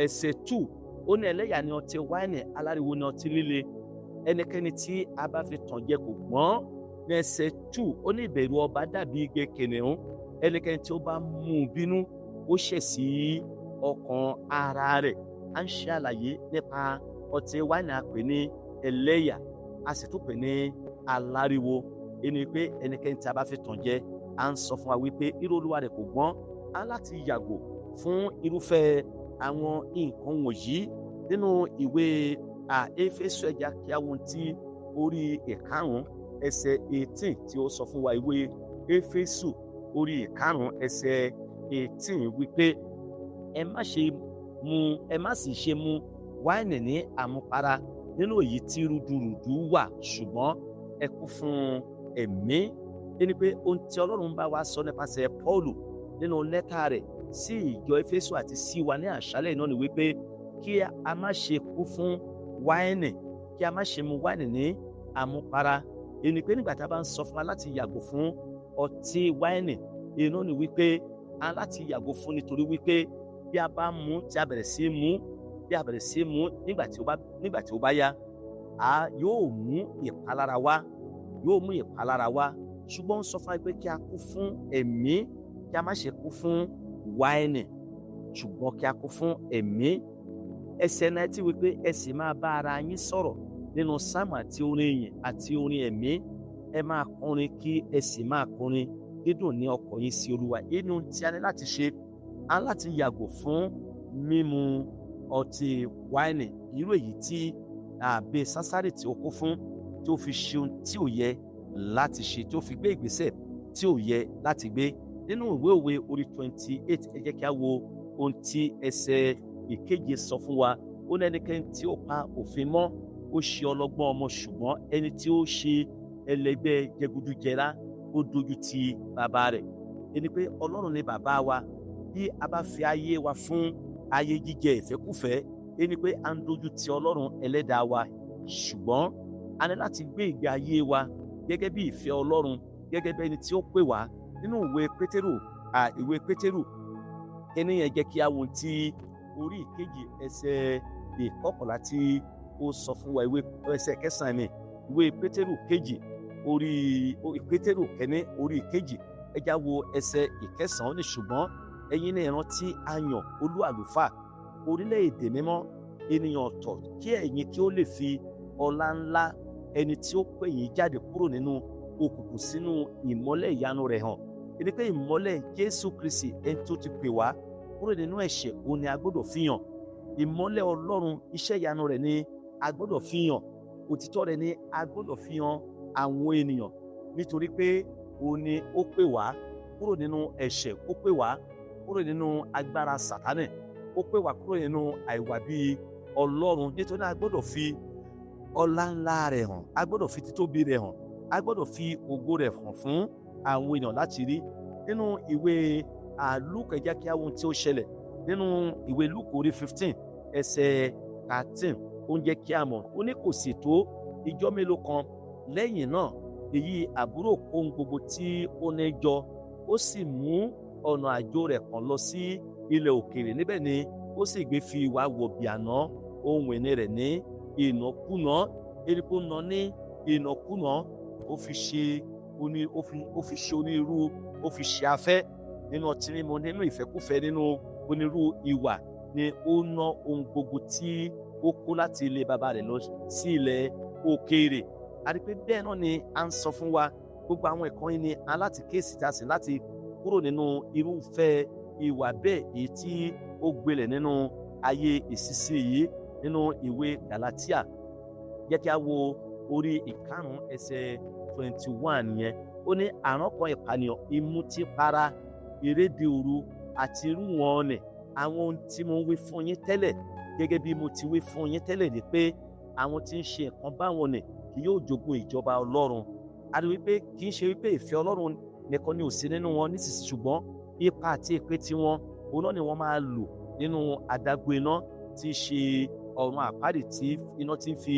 ẹsẹ̀ 2, ó ní ẹlẹ́yà ni ọtí wáìnì, aláriwo ni ọtí líle, ẹnikẹ́ni tí a bá fi tàn jẹ kò gbọ́n. Ní ẹsẹ̀ 2, ó ní ìbẹ̀rù ọba dàbí igbe kìnìún, ẹnikẹ́ni tí ó bá mú un bínú ó ṣẹ̀ sí ọkàn ara rẹ̀. À ń ṣe àlàyé nípa ọtí wáìnì a pè ní ẹlẹ́yà, a sì tún pè ní aláriwo. Ẹni pé ẹnikẹ́ni tí a bá fẹ́ tàn jẹ, à ń sọ fún wa wípé irú olúwa rẹ̀ kò gbọ́n, á láti yàgò fún irúfẹ́ àwọn nǹkan wọ̀nyí. Nínú ìwé Éfésù, ẹ jẹ́ kí a wo tí orí ìkarùn-ún ẹsẹ̀ 18 tí ó sọ fún wa. Ìwé Éfésù orí ìkarùn-ún ẹsẹ̀ 18 wípé ẹ má sì ṣe mu wáìnì ní àmupara nínú èyí tí rúdurùdu wà, ṣùgbọ́n ẹ kún fún ẹ̀mí. Ẹni pé ohun tí Ọlọ́run bá wa sọ nípasẹ̀ Pọ́ọ̀lù nínú lẹ́tà rẹ̀ sí ìjọ Éfésù àti sí wa ní àṣálẹ́ náà ni wípé kí a má ṣe kún fún wáìnì, kí a má ṣe mu wáìnì ní àmupara. Ẹni pé nígbà tí a bá ń sọ fún wa láti yàgò fún ọtí wáìnì, inú ni wípé a láti yàgò fún, nítorí wípé bí a bá mú, tí a bẹ̀rẹ̀ sí mú nígbà tí ó bá yá, yóò mú ìpalára wá. Ṣùgbọ́n ó sọ fún wa pé kí a kún fún ẹ̀mí, kí a má ṣe kún fún wáìnì, ṣùgbọ́n kí a kún fún ẹ̀mí. Ẹsẹ̀ 19 wípé ẹ sì máa bá ara yín sọ̀rọ̀ nínú sáàmù àti orin ìyìn àti orin ẹ̀mí. Ẹ máa kọrin kí ẹ sì máa kọrin dídùn ní ọkàn yín sí Olúwa. Inú tí a ní láti ṣe, a ní láti yàgò fún mímu ọtí wáìnì, irú èyí tí àbí sásárì tí ó kún fún, tí ó fi ṣe ohun tí ò yẹ láti ṣe, tí ó fi gbé ìgbésẹ̀ tí ò yẹ láti gbé. Nínú ìwé Òwe orí 28, ẹ jẹ́ kí a wo ohun tí ẹsẹ̀ 7 sọ fún wa. Ó ní ẹnikẹ́ni tí ó pa òfin mọ́, ó ṣe ọlọ́gbọ́n ọmọ, ṣùgbọ́n ẹni tí ó ṣe ẹlẹgbẹ́ jẹgúdújẹrá, ó dojú ti bàbá rẹ̀. Ẹni pé Ọlọ́run ni bàbá wa. Bí a bá fi ayé wa fún ayé jíjẹ ìfẹ́kúfẹ̀ẹ́, ẹni pé à ń dojú ti Ọlọ́run ẹlẹ́dàá wa. Ṣùgbọ́n a ní láti gbé ìgbé ayé wa gẹ́gẹ́ bí ìfẹ́ Ọlọ́run, gẹ́gẹ́ bí ẹni tí ó pè wá. Nínú ìwé Pétérù ẹni yẹn jẹ́ kí a wo tí orí ìkejì ẹsẹ̀ 11 tí ó sọ fún wa. Ìwé ẹsẹ̀ 9 ni ìwé Pétérù kejì orí Pétérù kẹ́ni orí ìkejì, ẹ já wo ẹsẹ̀ 9 ní ṣùgbọ́n ẹ̀yin ní ìran tí a yàn, olú àlùfáà, orílẹ̀-èdè mímọ́, ènìyàn ọ̀tọ̀, kí ẹ̀yin kí ó lè fi ọlá ńlá ẹni tí ó pè yín jáde kúrò nínú òkùnkùn sínú ìmọ́lẹ̀ ìyanu rẹ̀ hàn. Ẹni pé ìmọ́lẹ̀ Jésù Kristi, ẹni tó ti pè wá kúrò nínú ẹ̀ṣẹ̀, òun ni a gbọ́dọ̀ fi hàn. Ìmọ́lẹ̀ Ọlọ́run, iṣẹ́ ìyanu rẹ̀ ni a gbọ́dọ̀ fi hàn. Òtítọ́ rẹ̀ ni a gbọ́dọ̀ fi hàn àwọn ènìyàn, nítorí pé òun ni ó pè wá kúrò nínú ẹ̀ṣẹ̀, ó pè wá kúrò nínú agbára Sátánì, ó pè wá kúrò nínú àìwà bí Ọlọ́run. Nítorí a gbọ́dọ̀ fi ọlá ńlá rẹ̀ hàn, a gbọ́dọ̀ fi títóbi rẹ̀ hàn, a gbọ́dọ̀ fi ògo rẹ̀ hàn fún àwọn ènìyàn láti rí. Nínú ìwé Lúùkù, ẹ jẹ́ kí a wo ohun tí ó ṣẹlẹ̀ nínú ìwé Lúùkù orí 15 ẹsẹ̀ 13. Ó ń jẹ́ kí a mọ̀, ó ní kò sì tó ijọ́ mélòó kan lẹ́yìn náà, èyí àbúrò kó ohun gbogbo tí ó ní jọ, ó sì mú ọ̀nà àjò rẹ̀ kan lọ sí ilẹ̀ òkèèrè. Níbẹ̀ ni ó sì gbé fi ìwà wọ̀bìà ná ohun ìní rẹ̀ ní ìnákúná. Erékó ná ní ìnákúná, ó fi ṣe onírú, ó fi ṣe afẹ́ nínú ọtí mímu, nínú ìfẹ́kúfẹ̀ẹ́, nínú onírú ìwà, ni ó ná ohun gbogbo tí ó kó láti ilé bàbá rẹ̀ lọ sí ilẹ̀ òkèèrè. A rí pé bẹ́ẹ̀ náà ni a ń sọ fún wa, gbogbo àwọn ẹ̀kọ́ yìí ni a láti kíyèsí, tá a sì láti kúrò nínú irúfẹ́ ìwà bẹ́ẹ̀ èyí tí ó gbilẹ̀ nínú ayé ìsinsìnyí. Nínú ìwé Gàlátíà, jẹ́ kí a wo orí 5 ẹsẹ̀ 21 yẹn. Ó ní àrán kan, ìpànìyàn, ìmutípara, ìréde òru àti irú wọn nì, àwọn ohun tí mo wí fún yín tẹ́lẹ̀, gẹ́gẹ́ bí mo ti wí fún yín tẹ́lẹ̀, ni pé àwọn tí ń ṣe nǹkan báwọn nì kì yóò jogún ìjọba Ọlọ́run. A rí wípé kì í ṣe wípé ìfẹ́ Ọlọ́run nìkan ni ò sí nínú wọn nísinsìnyí, ṣùgbọ́n ipa àti èpè tí wọn, òun náà ni wọ́n máa lò nínú adágún iná tí í ṣe ọ̀run àpáàdì, tí iná ti ń fi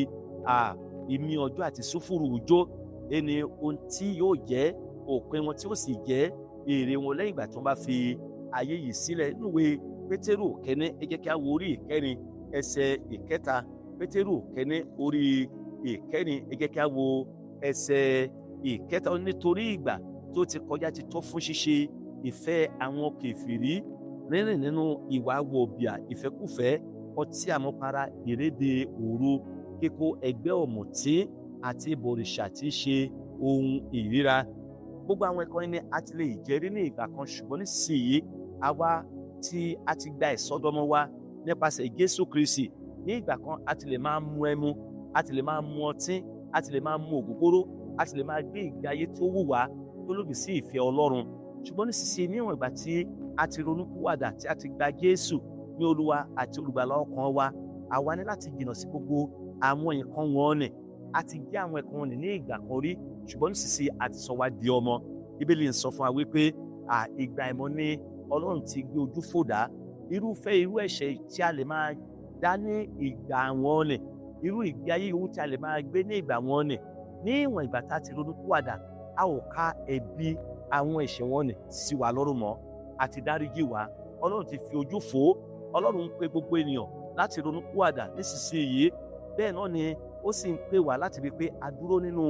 ìmí ọjọ́ àti sùfúrù jó. Ẹni ohun tí yóò jẹ́ òpin wọn, tí ó sì jẹ́ èrè wọn lẹ́yìn ìgbà tí wọ́n bá fi ayé yìí sílẹ̀. Nínú ìwé Pétérù kẹ́ni, ẹ jẹ́ kí a wo orí 4 ẹsẹ̀ 3. Pétérù kẹ́ni orí 4, ẹ jẹ́ kí a wo ẹsẹ̀ 3. Nítorí ìgbà tó ti kọjá ti tó fún ṣíṣe ìfẹ́ àwọn kèfèrí, rírìn nínú ìwà wọ̀bìà, ìfẹ́kúfẹ̀ẹ́, ọtí àmupara, ìréde òru, kíkó ẹgbẹ́ ọ̀mùtí àti ìbọ̀rìṣà tí í ṣe ohun ìríra. Gbogbo àwọn ẹ̀kọ́ yìí ni a ti lè jẹ́rí ní ìgbà kan, ṣùgbọ́n nísìnyí àwa tí a ti gba ìsọdọmọ wa nípasẹ̀ Jésù Kristi, ní ìgbà kan a ti lè máa mu ẹmu, a ti lè máa mu ọtí, a ti lè máa mu ògógóró, a ti lè máa gbé ìgbé ayé tó wù wá tó lòdì sí ìfẹ́ Ọlọ́run. Ṣùgbọ́n nísinsìnyí níwọ̀n ìgbà tí a ti ronúpìwàdà, tí a ti gba Jésù ní Olúwa àti Olùgbàlà ọkàn wa, àwa ní láti jìnnà sí gbogbo àwọn nǹkan wọ̀nnì. A ti jẹ́ àwọn nǹkan wọ̀nnì ní ìgbà kan rí, ṣùgbọ́n nísinsìnyí a ti sọ wá di ọmọ. Bíbélì ń sọ fún wa wípé ìgbà ìmọ̀ ni Ọlọ́run ti gbé ojú fò dá. Irú ẹ̀ṣẹ̀ tí a lè máa dá ní ìgbà wọ̀nnì, irú ìgbé ayé yòówù tí a lè máa gbé ní ìgbà wọ̀nnì, ní ìwọ̀n ìgbà tá a ti ronúpìwàdà, a ò ká ẹ̀bi àwọn ẹ̀ṣẹ̀ wọ̀nnì sí wa lọ́rùn mọ́. A ti dáríjì wá, Ọlọ́run ti fi ojú fò ó. Ọlọ́run ń pe gbogbo ènìyàn láti ronúpìwàdà nísinsìnyí. Bẹ́ẹ̀ náà ni ó sì ń pè wá láti rí pé a dúró nínú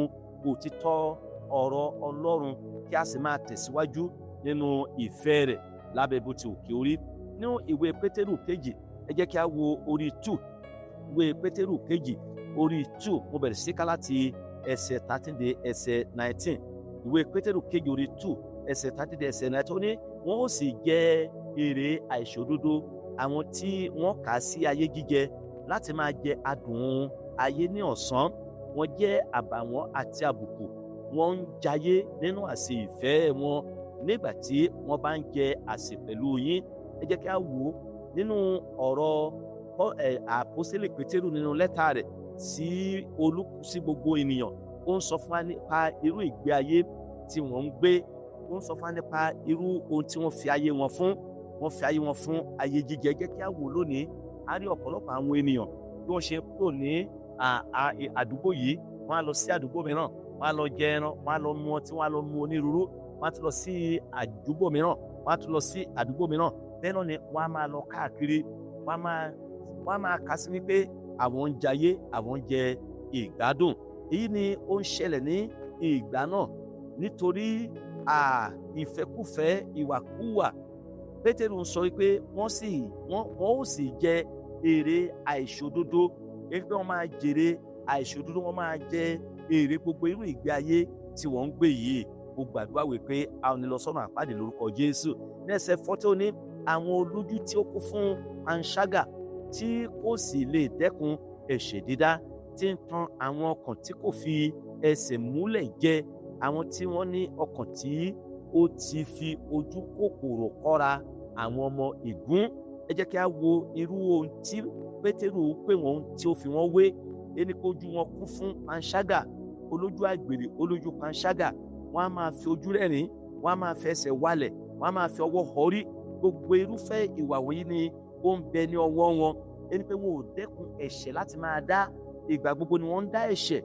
òtítọ́ ọ̀rọ̀ Ọlọ́run, kí a sì máa tẹ̀síwájú nínú ìfẹ́ rẹ̀ lábẹ́ bó ti wù kí ó rí. Nínú ìwé Pétérù kejì, ẹ jẹ́ kí a wo orí 2. Ìwé Pétérù kejì orí 2, mo bẹ̀rẹ̀ sí ká láti ẹsẹ̀ 13 dé ẹsẹ̀ 19. Ìwé Pétérù kejì orí 2 ẹsẹ̀ 13 dé ẹsẹ̀ 19 ó ní, wọ́n ó sì jẹ èrè àìṣòdodo àwọn tí wọ́n kà sí ayé jíjẹ láti máa jẹ adùn ayé ní ọ̀sán. Wọ́n jẹ́ àbàwọ́n àti àbùkù, wọ́n ń jayé nínú àsè ìfẹ́ wọn nígbà tí wọ́n bá ń jẹ àsè pẹ̀lú yín. Ẹ jẹ́ kí a wò ó nínú ọ̀rọ̀ àpọ́sítélì Pétérù nínú lẹ́tà rẹ̀ sí gbogbo ènìyàn. Ó ń sọ fún wa nípa irú ìgbé ayé tí wọ́n ń gbé. Ó ń sọ fún wa nípa irú ohun tí wọ́n fi ayé wọn fún. Wọ́n fi ayé wọn fún ayé jíjẹ. Jẹ́ kí a wò lónìí, a rí ọ̀pọ̀lọpọ̀ àwọn ènìyàn bí wọ́n ṣe ń kúrò ní àdúgbò yìí, wọ́n á lọ sí àdúgbò mìíràn, wọ́n á lọ jẹ ẹran, wọ́n á lọ mu ọtí, wọ́n á lọ mu onírúurú, wọ́n á tún lọ sí àdúgbò mìíràn, wọ́n á tún lọ sí àdúgbò mìíràn. Bẹ́ẹ̀ náà ni wọ́n á máa lọ káàkiri, wọ́n á máa kà sí wípé àwọn ń jayé, àwọn ń jẹ ìgbádùn. Èyí ni ó ń ṣẹlẹ̀ ní ìgbà náà nítorí ìfẹ́kúfẹ̀ẹ́, ìwàkúwà. Pétérù ń sọ wípé wọ́n ó sì jẹ èrè àìṣòdodo. Èyí pé wọ́n máa jèrè àìṣòdodo, wọ́n máa jẹ èrè gbogbo irú ìgbé ayé tí wọ́n ń gbé yìí. Mo gbàdúrà wípé a ò ní lọ sọ́nà àpáàdé lórúkọ Jésù. Ní ẹsẹ̀ 40 ó ní, àwọn olójú tí ó kún fún panṣágà, tí kò sì lè dẹ́kun ẹ̀ṣẹ̀ dídá, tí ń tan àwọn ọkàn tí kò fi ẹsẹ̀ múlẹ̀ jẹ, àwọn tí wọ́n ní ọkàn tí ó ti fi ojú kòkòrò kọ́ra àwọn ọmọ ègún. Ẹ jẹ́ kí a wo irú ohun tí Pétérù pè wọ́n, tí ó fi wọ́n wé. Ẹni pé ojú wọn kún fún panṣágà, olójú àgbèrè, olójú panṣágà. Wọ́n á máa fi ojú rẹ́rìn, wọ́n á máa fi ẹsẹ̀ wálẹ̀, wọ́n á máa fi ọwọ́ họrí. Gbogbo irúfẹ́ ìwà wọ̀nyí ni ó ń bẹ ní ọwọ́ wọn. Ẹni pé wọn ò dẹ́kun ẹ̀ṣẹ̀ láti máa dá. Ìgbà gbogbo ni wọ́n ń dá ẹ̀ṣẹ̀,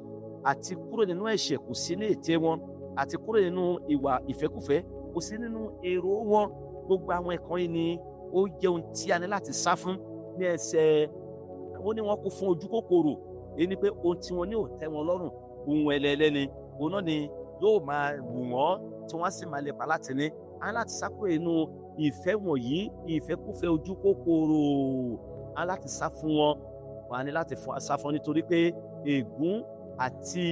àti kúrò nínú ẹ̀ṣẹ̀ kò sí ní ètè wọn, àti kúrò nínú ìwà ìfẹ́kúfẹ̀ẹ́ kò sí nínú èrò wọn. Gbogbo àwọn ẹ̀kan yìí ni ó jẹ́ ohun tí a ní láti sá fún. Ní ẹsẹ̀ ó ní wọ́n kún fún ojú kòkòrò. Èyí ni pé ohun tí wọ́n ní ò tẹ́ wọn lọ́rùn, ohun ẹlẹ́lẹ́ni, òun náà ni yóò máa wù wọ́n, tí wọ́n sì máa lépa láti ní. A ní láti sá kúrò nínú ìfẹ́ wọ̀nyí, ìfẹ́kúfẹ̀ẹ́ ojú kòkòrò. A ní láti sá fún wọn. Wọ́n á ní láti sá fún wọn nítorí pé ègún àti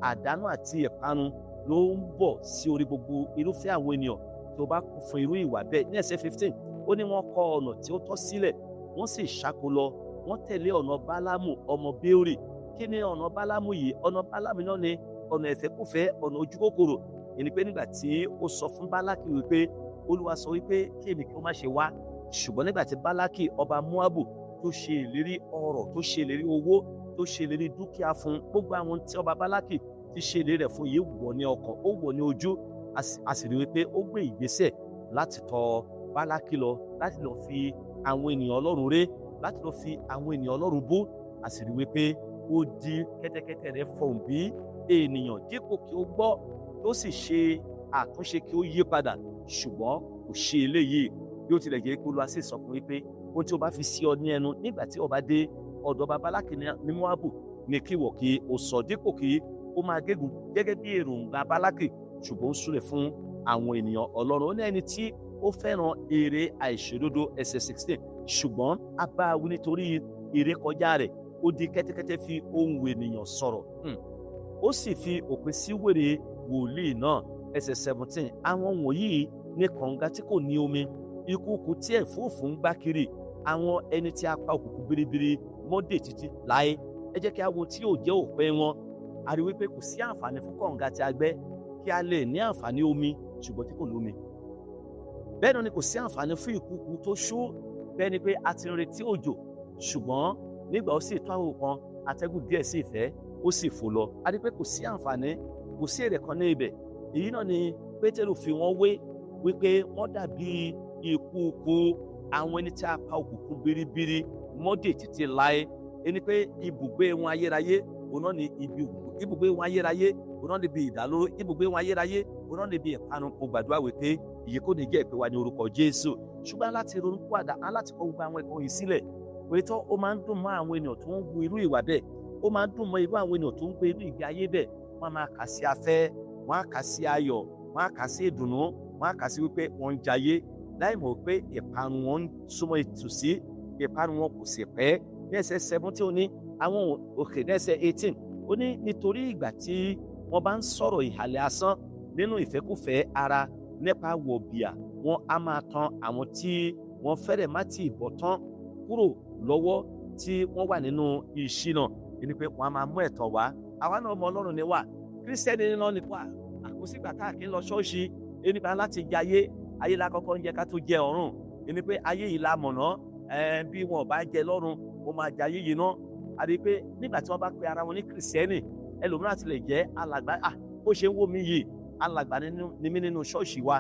àdánù àti ìparun ló ń bọ̀ sí orí gbogbo irúfẹ́ àwọn ènìyàn tí ó bá kún fún irú ìwà bẹ́ẹ̀. Ní ẹsẹ̀ 15 ó ní, wọ́n kọ ọ̀nà tí ó tọ́ sílẹ̀, wọ́n sì ṣáko lọ, wọ́n tẹ̀lé ọ̀nà Bálámù ọmọ Béórì. Kí ni ọ̀nà Bálámù yìí? Ọ̀nà Bálámù náà ni ọ̀nà ìfẹ́kúfẹ̀ẹ́, ọ̀nà ojú kòkòrò. Ẹni pé nígbà tí ó sọ fún Bálákì wípé Olúwa sọ wípé kí èmi kí ó má ṣe wá, ṣùgbọ́n nígbà tí Bálákì ọba Móábù tó ṣe ìlérí ọrọ̀, tó ṣe ìlérí owó, tó ṣe ìlérí dúkìá fún, gbogbo àwọn tí ọba Bálákì ti ṣe ìlérí rẹ̀ fún yìí wọ̀ ní ọkàn, ó wọ̀ ní ojú. A sì rí wípé ó gbé ìgbésẹ̀ láti tọ̀ Bálákì lọ, láti lọ fi àwọn ènìyàn Ọlọ́run ré, láti lọ fi àwọn ènìyàn Ọlọ́run bú. A sì rí wípé ó di kẹ́tẹ́kẹ́tẹ́ rẹ̀ fọ̀hùn bí ènìyàn, dípò kí ó gbọ́ tó sì ṣe àtúnṣe, kí ó yí padà, ṣùgbọ́n kò ṣe eléyìí. Bí ó tilẹ̀ jẹ́ pé Olúwa sì sọ fún wípé ohun tí ó bá fi sí ọ ní ẹnu nígbà tí ó bá dé ọ̀dọ̀ Bálákì ní Móábù ní kí ìwọ kí o sọ, dípò kí ó máa gégùn gẹ́gẹ́ bí èròǹgbà Bálákì, ṣùgbọ́n ó súre fún àwọn ènìyàn Ọlọ́run. Ó ní ẹni tí ó fẹ́ràn èrè àìṣòdodo, ẹsẹ̀ 16, ṣùgbọ́n a bá wí nítorí ìrékọjá rẹ̀, ó di kẹ́tẹ́kẹ́tẹ́ fi ohùn ènìyàn sọ̀rọ̀. Ó sì fi òpin sí wèrè wòlíì náà. Ẹsẹ̀ 17. Àwọn wọ̀nyí ní kànga tí kò ní omi, ìkùùkù tí ẹ̀fúùfù ń gbá kiri, àwọn ẹni tí a pa òkùnkùn biribiri mọ́dè títí láé. Ẹ jẹ́ kí a wo tí yóò jẹ́ òpin wọn. A rí wípé kò sí àǹfààní fún kànga tí a gbẹ́ kí a lè ní àǹfààní omi ṣùgbọ́n tí kò lómi. Bẹ́ẹ̀ náà ni kò sí àǹfààní fún ìkùùkù tó ṣú, bẹ́ẹ̀ ni pé a ti ń retí òjò ṣùgbọ́n nígbà ó sì tó àwọn kan atẹ́gùn díẹ̀ sí ìfẹ́ ó sì fò lọ. A rí pé kò sí àǹfààní, kò sí èrè kan ní ibẹ̀. Èyí náà ni Pétérù fi wọ́n wé wípé wọ́n dàbí ìkùùkù àwọn ẹni tí a pa òkùnkùn biribiri mọ́dè títí láé. Ẹni pé ibùgbé wọn ayérayé òun náà ni ibùgbé wọn ayérayé òun náà ni ibi ìdálóró, ibùgbé wọn ayérayé òun náà ni ibi ìparun. Mo gbàdúrà wípé èyí kò ní jẹ́ ìpè wa ní orúkọ Jésù. Ṣùgbọ́n láti ronú padà, láti kọ gbogbo àwọn ẹ̀kọ́ yìí sílẹ̀. Òótọ́ ó máa ń dùn mọ́ àwọn ènìyàn tó ń wu irú ìwà bẹ́ẹ̀. Ó máa ń dùn mọ́ irú àwọn ènìyàn tó ń gbé irú ìgbé ayé bẹ́ẹ̀. Wọ́n máa kà sí afẹ́, wọ́n á kà sí ayọ̀, wọ́n á kà sí ìdùnnú, wọ́n á kà sí wípé wọ́n ń jayé láì mọ̀ pé ìparun wọn ń súnmọ́ ìtòsí, ìparun wọn kò sì pẹ́. Ní ẹsẹ̀ 17 ó ní àwọn òkè. Ní ẹsẹ̀ 18 ó ní nítorí ìgbà tí wọ́n bá ń sọ̀rọ̀ ìhàlẹ̀ asán nínú ìfẹ́kúfẹ̀ẹ́ ara nípa wọ̀bìà, wọn á máa tan àwọn tí wọ́n fẹ́rẹ̀ má ti bọ̀ tán kúrò lọ́wọ́ tí wọ́n wà nínú ìṣìnà. Ẹni pé wọ́n á máa mú ẹ̀tàn wá. Àwa náà ọmọ Ọlọ́run ni wá, Kírísítẹ́nì náà ni wá. Àkósígbà tá a kì í lọ ṣọ́ọ̀ṣì. Ẹni pé láti jayé, ayé la kọ́kọ́ ń jẹ ká tó jẹ ọ̀run. Ẹni pé ayé yìí la mọ̀nà, bí wọn ò bá jẹ lọ́run, ó máa jayé yìí náà. A rí i pé nígbà tí wọ́n bá pe ara wọn ní Kírísítẹ́nì, ẹlòmíràn ti lè jẹ́ alàgbà. Bó ṣe ń wò mí yìí, alàgbà ni mí nínú ṣọ́ọ̀ṣì wa.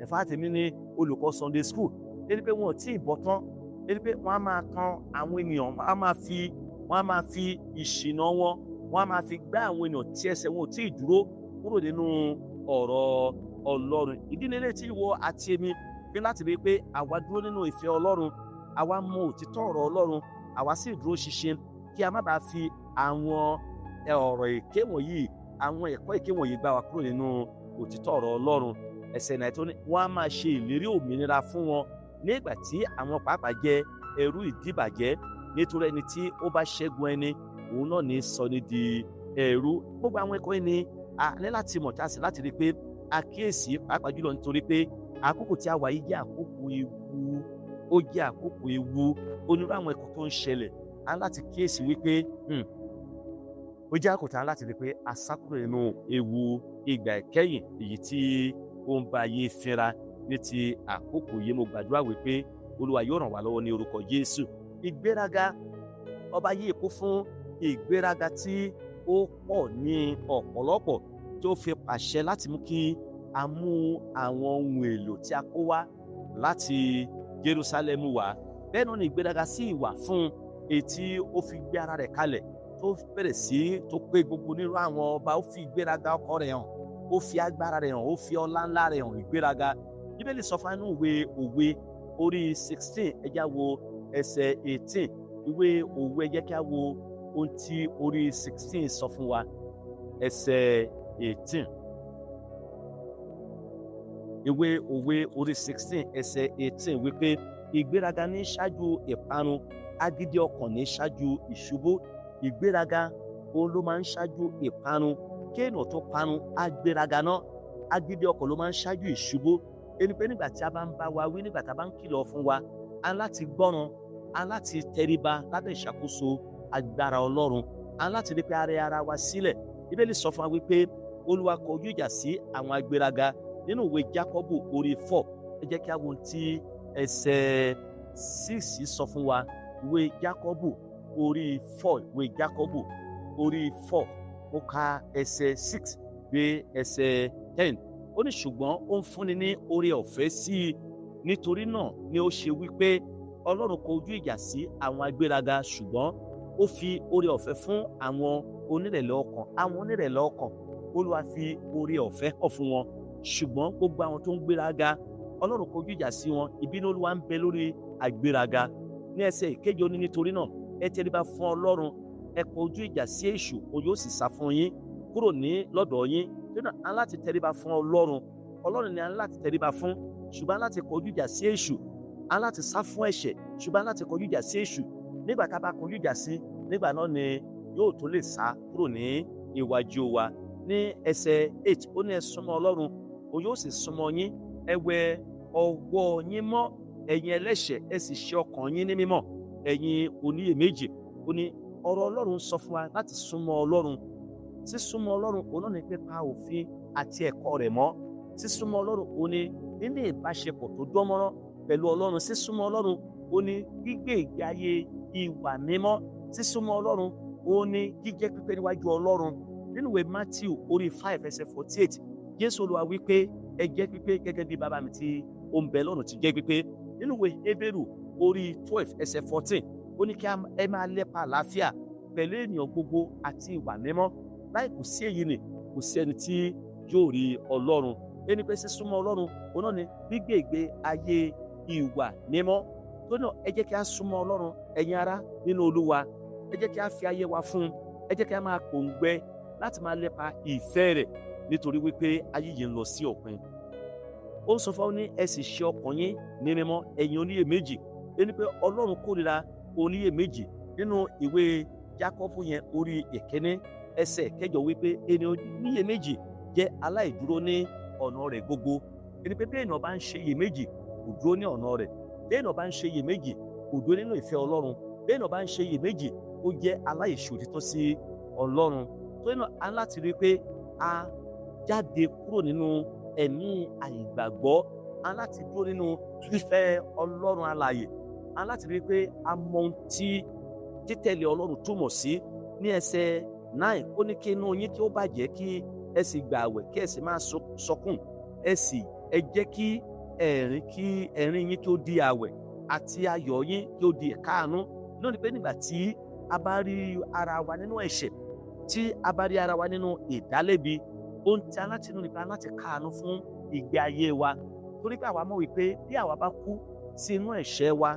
Ẹ̀fà tèmi ní olùkọ́ Sunday school. Ẹni pé wọn ò tí ì bọ̀ tán. Ẹni pé wọ́n á máa tan àwọn ènìyàn, wọ́n á máa fi ìṣìnà wọn, wọ́n á máa fi gbá àwọn ènìyàn tí ẹsẹ̀ wọn ò tí ì dúró kúrò nínú ọ̀rọ̀ Ọlọ́run. Ìdí lélẹ̀ tí ìwọ àti èmi fi láti rí pé àwa dúró nínú ìfẹ́ Ọlọ́run, àwa mọ òtítọ́ ọ̀rọ̀ Ọlọ́run, àwa sì dúró ṣinṣin kí a má bàa fi àwọn ọ̀rọ̀ èké wọ̀nyí, àwọn ẹ̀kọ́ èké wọ̀nyí gbá wa kúrò nínú òtítọ́ ọ̀rọ̀ Ọlọ́run. Ẹsẹ̀ 19 ní wọ́n á máa ṣe ìlérí òmìnira fún wọn nígbà tí àwọn pàápàá jẹ́ ẹrú ìdíbàjẹ́, nítorí ẹni tí ó bá ṣẹ́gun ẹni òun náà ní sọ ní di ẹrú. Gbogbo àwọn ẹ̀kọ́ yìí ni a ní láti mọ̀ tá a sì láti rí pé àkíyèsí pàápàá jùlọ nítorí pé àkókò tí a wà yìí jẹ́ àkókò ewu. Ó jẹ́ àkókò ewu. Onírú àwọn ẹ̀kọ́ tó ń ṣẹlẹ̀, a ní láti kíyèsí wípé ó jẹ́ àkókò tá a láti rí pé a sá kúrò nínú ewu ìgbà ìkẹyìn èyí tí ó ń bá ayé fínra. Ní ti àkókò yìí mo gbàdúrà wípé Olúwa yóò ràn wá lọ́wọ́ ní orúkọ Jésù. Ìgbéraga, ọba yìí kún fún ìgbéraga tí ó pọ̀ ní ọ̀pọ̀lọpọ̀ tó fi pàṣẹ láti mú kí a mú àwọn ohun èlò tí a kó wá láti Jerúsálẹ́mù wá. Bẹ́ẹ̀ náà ni ìgbéraga sí ìwà fún èyí tí ó fi gbé ara rẹ̀ kalẹ̀, tó bẹ̀rẹ̀ sí tó pé gbogbo nínú àwọn ọba. Ó fi ìgbéraga ọkàn rẹ̀ hàn, ó fi agbára rẹ̀ hàn, ó fi ọlá ńlá rẹ̀ hàn. Ìgbéraga, Bíbélì sọ fún inú ìwé Òwe orí 16, ẹ já wo ẹsẹ̀ 18. Ìwé Òwe, ẹ jẹ́ kí a wo ohun tí orí 16 sọ fún wa. Ẹsẹ̀ 18. Ìwé Òwe orí 16 ẹsẹ̀ 18 wípé ìgbéraga ní ṣáájú ìparun, agídí ọkàn ní ṣáájú ìṣubú. Ìgbéraga òun ló máa ń ṣáájú ìparun. Kí ènìyàn tó parun, agbéraga náà. Agídí ọkàn ló máa ń ṣáájú ìṣubú. Ẹni pé nígbà tí a bá ń bá wa wí, nígbà tí a bá ń kìlọ̀ fún wa, a láti gbọ́ràn, a láti tẹríba lábẹ́ ìṣàkóso agbára Ọlọ́run, a láti rí pé a rẹ ara wa sílẹ̀. Bíbélì sọ fún wa wípé Olúwa kọjú ìjà sí àwọn agbéraga. Nínú ìwé Jákọ́bù orí 4, ẹ jẹ́ kí a wo ohun tí ẹsẹ̀ 6 sọ fún wa. Ìwé Jákọ́bù orí 4, ìwé Jákọ́bù orí 4, ó ka ẹsẹ̀ 6 dé ẹsẹ̀ 10. Ó ní ṣùgbọ́n ó ń fúnni ní oore ọ̀fẹ́ sí i. Nítorí náà ni ó ṣe wípé Ọlọ́run kọjú ìjà sí àwọn agbéraga, ṣùgbọ́n ó fi oore ọ̀fẹ́ fún àwọn onírẹ̀lẹ̀ ọkàn. Àwọn onírẹ̀lẹ̀ ọkàn, Olúwa fi oore ọ̀fẹ́ hàn fún wọn. Ṣùgbọ́n gbogbo àwọn tó ń gbéraga, Ọlọ́run kọjú ìjà sí wọn. Ìbínú Olúwa ń bẹ lórí àgbéraga. Ní ẹsẹ̀ ìkeje ó ní nítorí náà ẹ tẹríba fún Ọlọ́run, ẹ kọjú ìjà sí èṣù, òun yóò sì sá fún yín kúrò ní lọ́dọ̀ yín. Nínú a láti tẹríba fún Ọlọ́run. Ọlọ́run ni a láti tẹríba fún, ṣùgbọ́n a láti kọjú ìjà sí èṣù. A láti sá fún ẹ̀ṣẹ̀, ṣùgbọ́n a láti kọjú ìjà sí èṣù. Nígbà tá a bá kọjú ìjà sí, nígbà náà ni yóò tó lè sá kúrò ní iwájú wa. Ní ẹsẹ̀ 8 ó ní ẹ súnmọ́ Ọlọ́run òun yóò sì súnmọ́ yín, ẹ wẹ ọwọ́ yín mọ́ ẹ̀yin ẹlẹ́ṣẹ̀, ẹ sì ṣe ọkàn yín ní mímọ́ ẹ̀yin oníyèméjì. Ó ní ọ̀rọ̀ Ọlọ́run sọ fún wa láti súnmọ́ Ọlọ́run. Sísúnmọ́ Ọlọ́run òun náà ni pé pa òfin àti ẹ̀kọ́ rẹ̀ mọ́. Sísúnmọ́ Ọlọ́run òun ni nínú ìbáṣepọ̀ tó dánmọ́rán pẹ̀lú Ọlọ́run. Sísúnmọ́ Ọlọ́run òun ni gbígbé ìgbé ayé ìwà mímọ́. Sísúnmọ́ Ọlọ́run òun ni jíjẹ́ pípé níwájú Ọlọ́run. Nínú ìwé Matthew orí 5 ẹsẹ̀ 48 Jésù Olúwa wí pé ẹ jẹ́ pípé gẹ́gẹ́ bí bàbá mi tí ó ń bẹ lọ́run ti jẹ́ pípé. Nínú ìwé Hébérù orí 12 ẹsẹ̀ 14 ó ní kí ẹ máa lépa àlàáfíà pẹ̀lú ènìyàn gbogbo àti ìwà mímọ́. Láì kò sí èyí ni kò sí ẹni tí yóò rí Ọlọ́run. Ẹni pé sísúnmọ́ Ọlọ́run òun náà ni gbígbé ìgbé ayé ìwà mímọ́. Tó náà ẹ jẹ́ kí a súnmọ́ Ọlọ́run ẹ̀yin ará nínú Olúwa. Ẹ jẹ́ kí a fi ayé wa fún un. Ẹ jẹ́ kí a máa pòǹgbẹ láti máa lépa ìfẹ́ rẹ̀ nítorí wípé ayé yìí ń lọ sí òpin. Ó sọ fún ọ ní ẹ sì ṣe ọkàn yín ní mímọ́ ẹ̀yin oníyèméjì. Ẹni pé Ọlọ́run kórìíra oníyèméjì. Nínú ìwé Jákọ́bù yẹn orí 1 ẹsẹ̀ 8 wípé ẹni oníyèméjì jẹ́ aláìdúró ní ọ̀nà rẹ̀ gbogbo. Ẹni pé bí èèyàn bá ń ṣe iyèméjì kò dúró ní ọ̀nà rẹ̀. Bí èèyàn bá ń ṣe iyèméjì kò dúró nínú ìfẹ́ Ọlọ́run. Bí èèyàn bá ń ṣe iyèméjì ó jẹ́ aláìṣòtítọ́ sí Ọlọ́run. Tó náà a láti rí pé a jáde kúrò nínú ẹ̀mí àìgbàgbọ́. A láti dúró nínú fífẹ́ Ọlọ́run alààyè. A láti rí pé a mọ ohun tí títẹ̀lé Ọlọ́run túmọ̀ sí. Ní ẹsẹ̀ 9 ó ní kí inú yín kí ó bàjẹ́ kí ẹ sì gbààwẹ̀ kí ẹ sì máa sọkún. Ẹ jẹ́ kí ẹ̀rín yín kí ó di àwẹ̀ àti ayọ̀ yín kí ó di ìkáàánú. Náà ni pé nígbà tí a bá rí ara wa nínú ẹ̀ṣẹ̀, tí a bá rí ara wa nínú ìdálẹ́bi, ohun tí a láti nú nípa láti káàánú fún ìgbé ayé wa. Torí pé àwa mọ̀ wípé bí àwa bá kú sí inú ẹ̀ṣẹ̀ wa,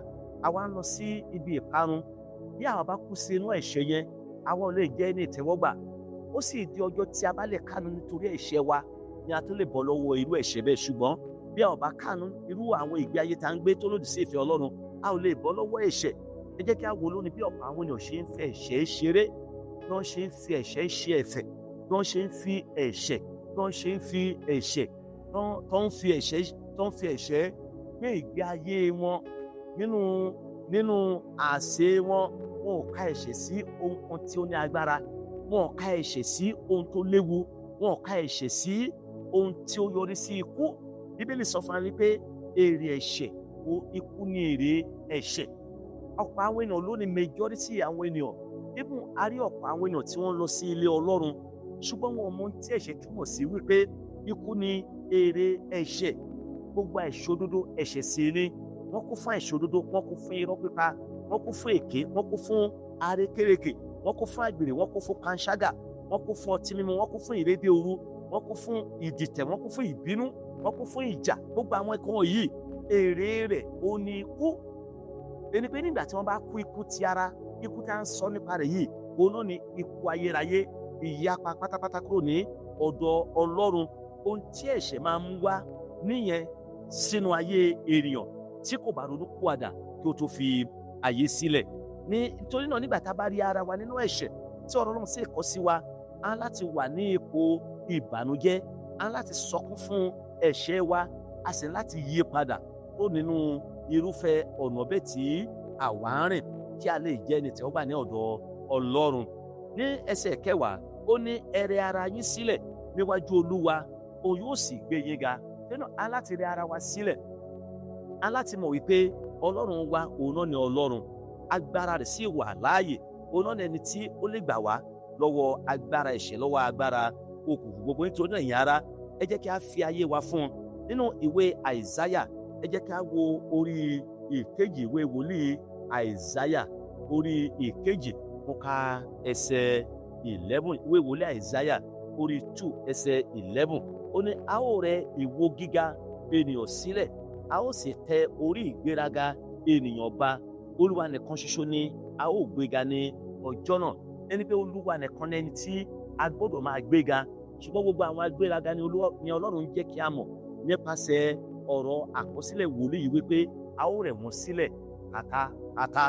àwa ń lọ sí ibi ìparun. Bí àwa bá kú sí inú ẹ̀ṣẹ̀ yẹn, àwa ò lè jẹ́ ní ìtẹ́wọ́gbà. Ó sì di ọjọ́ tí a bá lè káàánú nítorí ẹ̀ṣẹ̀ wa ni a tó lè bọ́ lọ́wọ́ irú ẹ̀ṣẹ̀ bẹ́ẹ̀. Ṣùgbọ́n bí a ò bá káàánú irú àwọn ìgbé ayé tá ń gbé tó lòdì sí ìfẹ́ Ọlọ́run, a ò lè bọ́ lọ́wọ́ ẹ̀ṣẹ̀. Ẹ jẹ́ kí a wo lónìí bí ọ̀pọ̀ àwọn ènìyàn ṣe ń fẹ́ ẹ̀ṣẹ̀ ṣeré, bí wọ́n ṣe ń fi ẹ̀ṣẹ̀ ṣe ẹ̀fẹ̀, bí wọ́n ṣe ń fi ẹ̀ṣẹ̀, bí wọ́n ṣe ń fi ẹ̀ṣẹ̀, tó ń fi ẹ̀ṣẹ̀ gbé ìgbé ayé wọn nínú àsè wọn. Wọn ò ká ẹ̀ṣẹ̀ sí ohun kan tí ó ní agbára. Wọn ò ká ẹ̀ṣẹ̀ sí ohun tó léwu. Wọn ò ká ẹ̀ṣẹ̀ sí ohun tí ó yọrí sí ikú. Bíbélì sọ fún wa wípé èrè ẹ̀ṣẹ̀ ikú ni èrè ẹ̀ṣẹ̀. Ọ̀pọ̀ àwọn ènìyàn lónìí, majority àwọn ènìyàn, even a rí ọ̀pọ̀ àwọn ènìyàn tí wọ́n lọ sí ilé Ọlọ́run, ṣùgbọ́n wọn mọ tí ẹ̀ṣẹ̀ túmọ̀ sí wípé ikú ni èrè ẹ̀ṣẹ̀. Gbogbo àìṣòdodo ẹ̀ṣẹ̀ sì ni. Wọ́n kún fún àìṣòdodo, wọ́n kún fún irọ́ pípa, wọ́n kún fún èké, wọ́n kún fún àrékérekè, wọ́n kún fún àgbèrè, wọ́n kún fún panṣágà, wọ́n kún fún ọtí mímu, wọ́n kún fún ìrédè òru, wọ́n kún fún ìdìtẹ̀, wọ́n kún fún ìbínú, wọ́n kún fún ìjà. Gbogbo àwọn ẹ̀kọ́ wọ̀nyí èrè rẹ̀ ó ní ikú. Ẹni pé nígbà tí wọ́n bá kú ikú ti ara, ikú tí a ń sọ nípa rẹ̀ yìí òun náà ni ikú ayérayé, ìyapa pátápátá kúrò ní ọ̀dọ̀ Ọlọ́run. Ohun tí ẹ̀ṣẹ̀ máa ń wá níyẹn sínú ayé ènìyàn tí kò bá ronú pìwàdà kí ó tó fi àyè sílẹ̀. Nítorí náà nígbà tá a bá rí ara wa nínú ẹ̀ṣẹ̀ tí ọ̀rọ̀ Ọlọ́run sì kọ́ sí wa, a láti wà ní ipò ìbànújẹ́, a láti sọkún fún ẹ̀ṣẹ̀ wa, a sì láti yí padà kúrò nínú irúfẹ́ ọ̀nà bẹ́ẹ̀ tí àwa ń rìn kí a lè jẹ́ ẹni tẹ́wọ́gbà ní ọ̀dọ̀ Ọlọ́run. Ní ẹsẹ̀ 10 ó ní ẹ rẹ ara yín sílẹ̀ níwájú Olúwa, òun yóò sì gbé yín ga. Nínú a láti rẹ ara wa sílẹ̀, a láti mọ̀ wípé Ọlọ́run wa òun náà ni Ọlọ́run. Agbára rẹ̀ sì wà láàyè. Òun náà ni ẹni tí ó lè gbà wá lọ́wọ́ agbára ẹ̀ṣẹ̀, lọ́wọ́ agbára òkùnkùn gbogbo. Nítorí náà ẹ̀yin ará, ẹ jẹ́ kí a fi ayé wa fún un. Nínú ìwé Àìsáyà, ẹ jẹ́ kí a wo orí ìkejì, ìwé wòlíì Àìsáyà orí ìkejì, mo ka ẹsẹ̀ 11. Ìwé wòlíì Àìsáyà orí 2 ẹsẹ̀ 11. Ó ní a ó rẹ ìwo gíga ènìyàn sílẹ̀, a ó sì tẹ orí ìgbéraga ènìyàn ba. Olúwa nìkan ṣoṣo ni a ó gbéga ní ọjọ́ náà. Ẹni pé Olúwa nìkan ni ẹni tí a gbọ́dọ̀ máa gbéga. Ṣùgbọ́n gbogbo àwọn agbéraga ni Ọlọ́run jẹ́ kí a mọ̀ nípasẹ̀ ọ̀rọ̀ àkọsílẹ̀ wòlíì yìí wípé a ó rẹ̀ wọ́n sílẹ̀ pátápátá.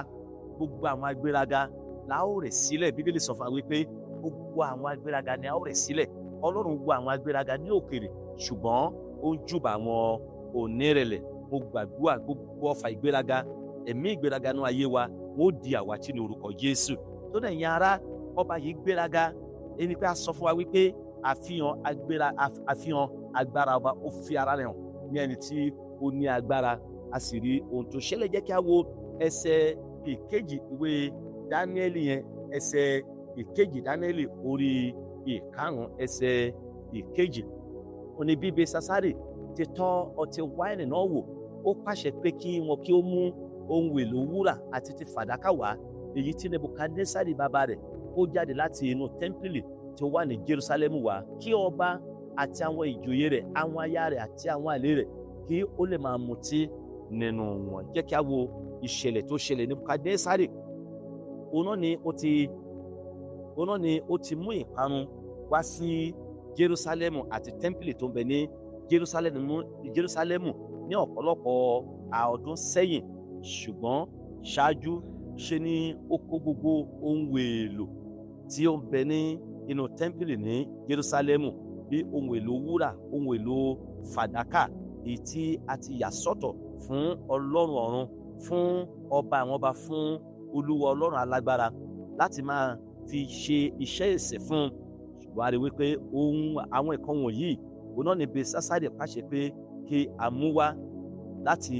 Gbogbo àwọn agbéraga la ó rẹ̀ sílẹ̀. Bíbélì sọ fún wa wípé gbogbo àwọn agbéraga ni a ó rẹ̀ sílẹ̀. Ọlọ́run wo àwọn agbéraga ní òkèèrè, ṣùgbọ́n ó ń júbà àwọn onírẹ̀lẹ̀. Mo gbàdúrà gbogbo ọfà ìgbéraga, ẹ̀mí ìgbéraga nínú ayé wa, ó di àwátì ní orúkọ Jésù. Tó dẹ̀ yín ará, ọba yìí gbéraga, ẹni pé a sọ fún wa wípé àfihàn agbára ọba ó fi ara rẹ̀ hàn ní ẹni tí ó ní agbára. A sì rí ohun tó ṣẹlẹ̀. Jẹ́ kí a wo ẹsẹ̀ ìkejì ìwé Dáníẹ́lì yẹn, ẹsẹ̀ ìkejì Dáníẹ́lì orí ìkarùn-ún ẹsẹ̀ ìkejì. Ó ní bí Belsásárì ti tọ́ ọtí wáìnì náà wò, ó pàṣẹ pé kí wọn kí ó mú ohun èlò wúrà àti ti fàdákà wá, èyí tí Nebukadnesari bàbá rẹ̀ kó jáde láti inú tẹ́ḿpìlì tí ó wà ní Jerúsálẹ́mù wá, kí ọba àti àwọn ìjòyè rẹ̀, àwọn aya rẹ̀ àti àwọn àlè rẹ̀ kí ó lè máa mutí nínú wọn. Jẹ́ kí a wo ìṣẹ̀lẹ̀ tó ṣẹlẹ̀. Nebukadnesari òun náà ni ó ti mú ìparun wá sí Jerúsálẹ́mù àti tẹ́ḿpìlì tó ń bẹ ní Jerúsálẹ́mù ní ọ̀pọ̀lọpọ̀ ọdún sẹ́yìn. Ṣùgbọ́n ṣáájú ṣe ni ó kó gbogbo ohun èlò tí ó ń bẹ ní inú tẹ́ḿpìlì ní Jerúsálẹ́mù, bí ohun èlò wúrà, ohun èlò fàdákà, èyí tí a ti yà sọ́tọ̀ fún Ọlọ́run ọ̀run, fún ọba àwọn ọba, fún Olúwa Ọlọ́run alágbára láti máa fi ṣe iṣẹ́ ìsìn fún. Ṣùgbọ́n a rí wípé àwọn nǹkan wọ̀nyí òun náà ni Belsásárì pàṣẹ pé kí a mú wá láti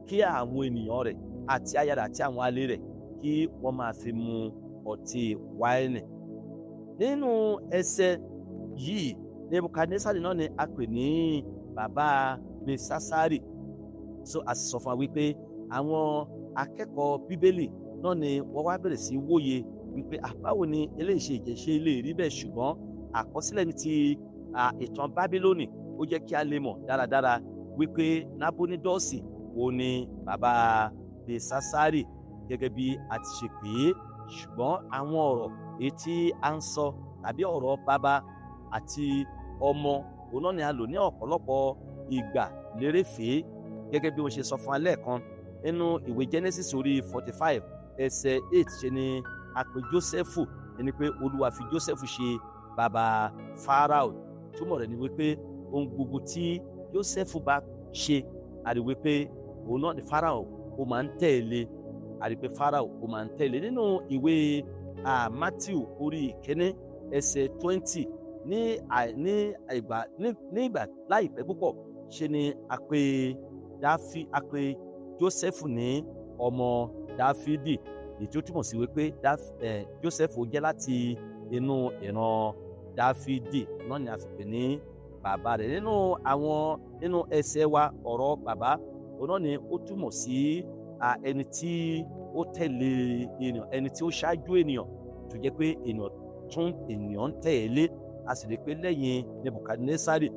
kí àwọn ènìyàn rẹ̀ àti aya rẹ̀ àti àwọn àlè rẹ̀ kí wọ́n máa fi mu ọtí wáìnì. Nínú ẹsẹ̀ yìí, Nebukadnesari náà ni a pè ní bàbá Belsásárì. A sì sọ fún wa wípé àwọn akẹ́kọ̀ọ́ Bíbélì náà ni wọ́n wá bẹ̀rẹ̀ sí wòye wípé báwo ni eléyìí ṣe ìjẹ́ṣe lè rí bẹ́ẹ̀. Ṣùgbọ́n àkọsílẹ̀ ní ti ìtàn Bábílónì ó jẹ́ kí a lè mọ̀ dáradára wípé Nábónídọ́ọ̀sì òun ni bàbá Belsásárì gẹ́gẹ́ bí a ti ṣe pè é. Ṣùgbọ́n àwọn ọ̀rọ̀ èyí tí a ń sọ tàbí ọ̀rọ̀ bàbá àti ọmọ òun náà ni a lò ní ọ̀pọ̀lọpọ̀ ìgbà lérèfé, gẹ́gẹ́ bí wọ́n ṣe sọ fún wa lẹ́ẹ̀kan nínú ìwé Genesis orí 45 ẹsẹ̀ 8 ṣe ni a pè Jósẹ́fù, ẹni pé Olúwa fi Jósẹ́fù ṣe bàbá Fáráò. Túmọ̀ rẹ̀ ni wípé ohun gbogbo tí Jósẹ́fù bá ṣe, a rí wípé òun náà ni Fáráò ó máa ń tẹ̀lé. A rí pé Fáráò ó máa ń tẹ̀lé. Nínú ìwé Mátíù orí ìkíní ẹsẹ̀ 20 ní ìgbà láìpẹ́ púpọ̀ ṣe ni a pè Jósẹ́fù ní ọmọ Dáfídì, èyí tí ó túmọ̀ sí wípé Jósẹ́fù jẹ́ láti inú ìran Dáfídì, náà ni a fi pè ní bàbá rẹ̀. Nínú ẹsẹ̀ wa ọ̀rọ̀ bàbá òun náà ni ó túmọ̀ sí ẹni tí ó tẹ̀lé ènìyàn, ẹni tí ó ṣáájú ènìyàn, tó jẹ́ pé ènìyàn ń tẹ̀lé. A sì rí pé lẹ́yìn Nebukadnesari,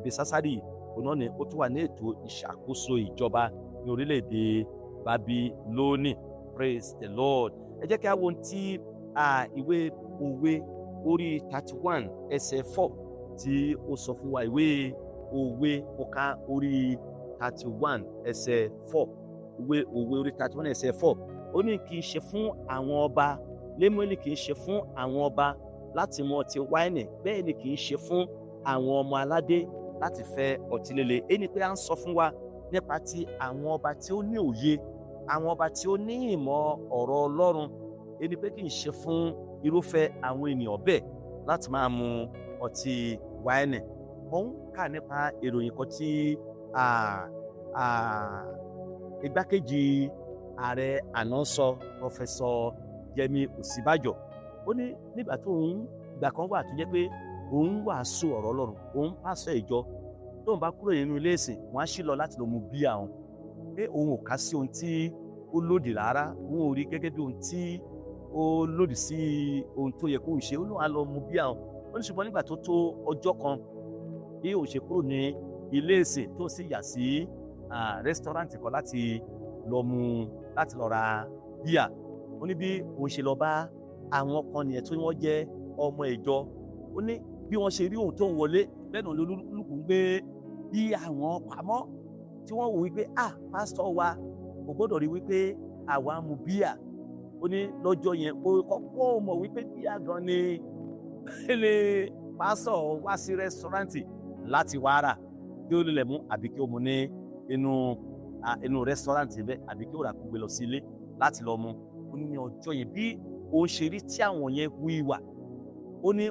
Belsásárì òun náà ni ó tún wà ní ètò ìṣàkóso ìjọba ní orílẹ̀-èdè Bábílónì. Praise the Lord. Ẹ jẹ́ kí a wo ohun tí ìwé Òwe orí 31 ẹsẹ̀ 4 tí ó sọ fún wa. Ìwé Òwe ọ̀ka orí 31 ẹsẹ̀ 4. Ìwé Òwe orí 31 ẹsẹ̀ 4. Ó ní kì í ṣe fún àwọn ọba, Lémúélì kì í ṣe fún àwọn ọba láti mu ọtí wáìnì, bẹ́ẹ̀ ni kì í ṣe fún àwọn ọmọ aládé láti fẹ́ ọtí líle. Ẹni pé à ń sọ fún wa nípa ti àwọn ọba tí ó ní òye, àwọn ọba tí ó ní ìmọ̀ ọ̀rọ̀ Ọlọ́run. Ẹni pé kì í ṣe fún irúfẹ́ àwọn ènìyàn bẹ́ẹ̀ láti máa mu ọtí wáìnì. Mo ń kà nípa ìròyìn kan tí igbákejì ààrẹ àná sọ, Prọfẹsọ Yẹmí Ọ̀sínbàjò. Ó ní nígbà tó ìgbà kan wà tó jẹ́ pé òun wàásù ọ̀rọ̀ Ọlọ́run, òun pásọ̀ ìjọ, tóun bá kúrò nínú ilé ìsìn wọ́n á ṣí lọ láti lọ mu bíà wọn, pé òun ò ká sí ohun tí ó lòdì rárá, òun ò rí gẹ́gẹ́ bí ohun tí ó lòdì sí ohun tó yẹ kóun ṣe. Ó lóun á lọ mu bíà wọn. Ó ní ṣùgbọ́n nígbà tó tó ọjọ́ kan bí òun ṣe kúrò ní ilé ìsìn tó sì yà sí rẹ́sítọ́ráǹtì kan láti lọ ra bíà. Ó ní bí òun ṣe lọ bá àwọn kan nìyẹn tí wọ́n jẹ́ ọmọ ìjọ. Ó ní bí wọ́n ṣe rí òun tó ń wọlé, bẹ́ẹ̀ náà lólúkú ń gbé bí àwọn pamọ́, tí wọ́n wò wípé pásítọ̀ wa kò gbọ́dọ̀ rí wípé àwa mu bíà. ó ní lọ́jọ́ yẹn ó kọ́kọ́ mọ̀ wípé bíà gan ni ni pásọ̀ wá sí rẹ́sítọ́rántì láti wá rà kí ó lè mú àbí kí ó mu ní inú rẹ́sítọ́rántì bẹ́ẹ̀ àbí kí ó rà kó gbé lọ sí ilé láti lọ mu. Ó ní ní ọjọ́ yẹn bí òun ṣe rí tí àwọn yẹn hu ìwà, ó ní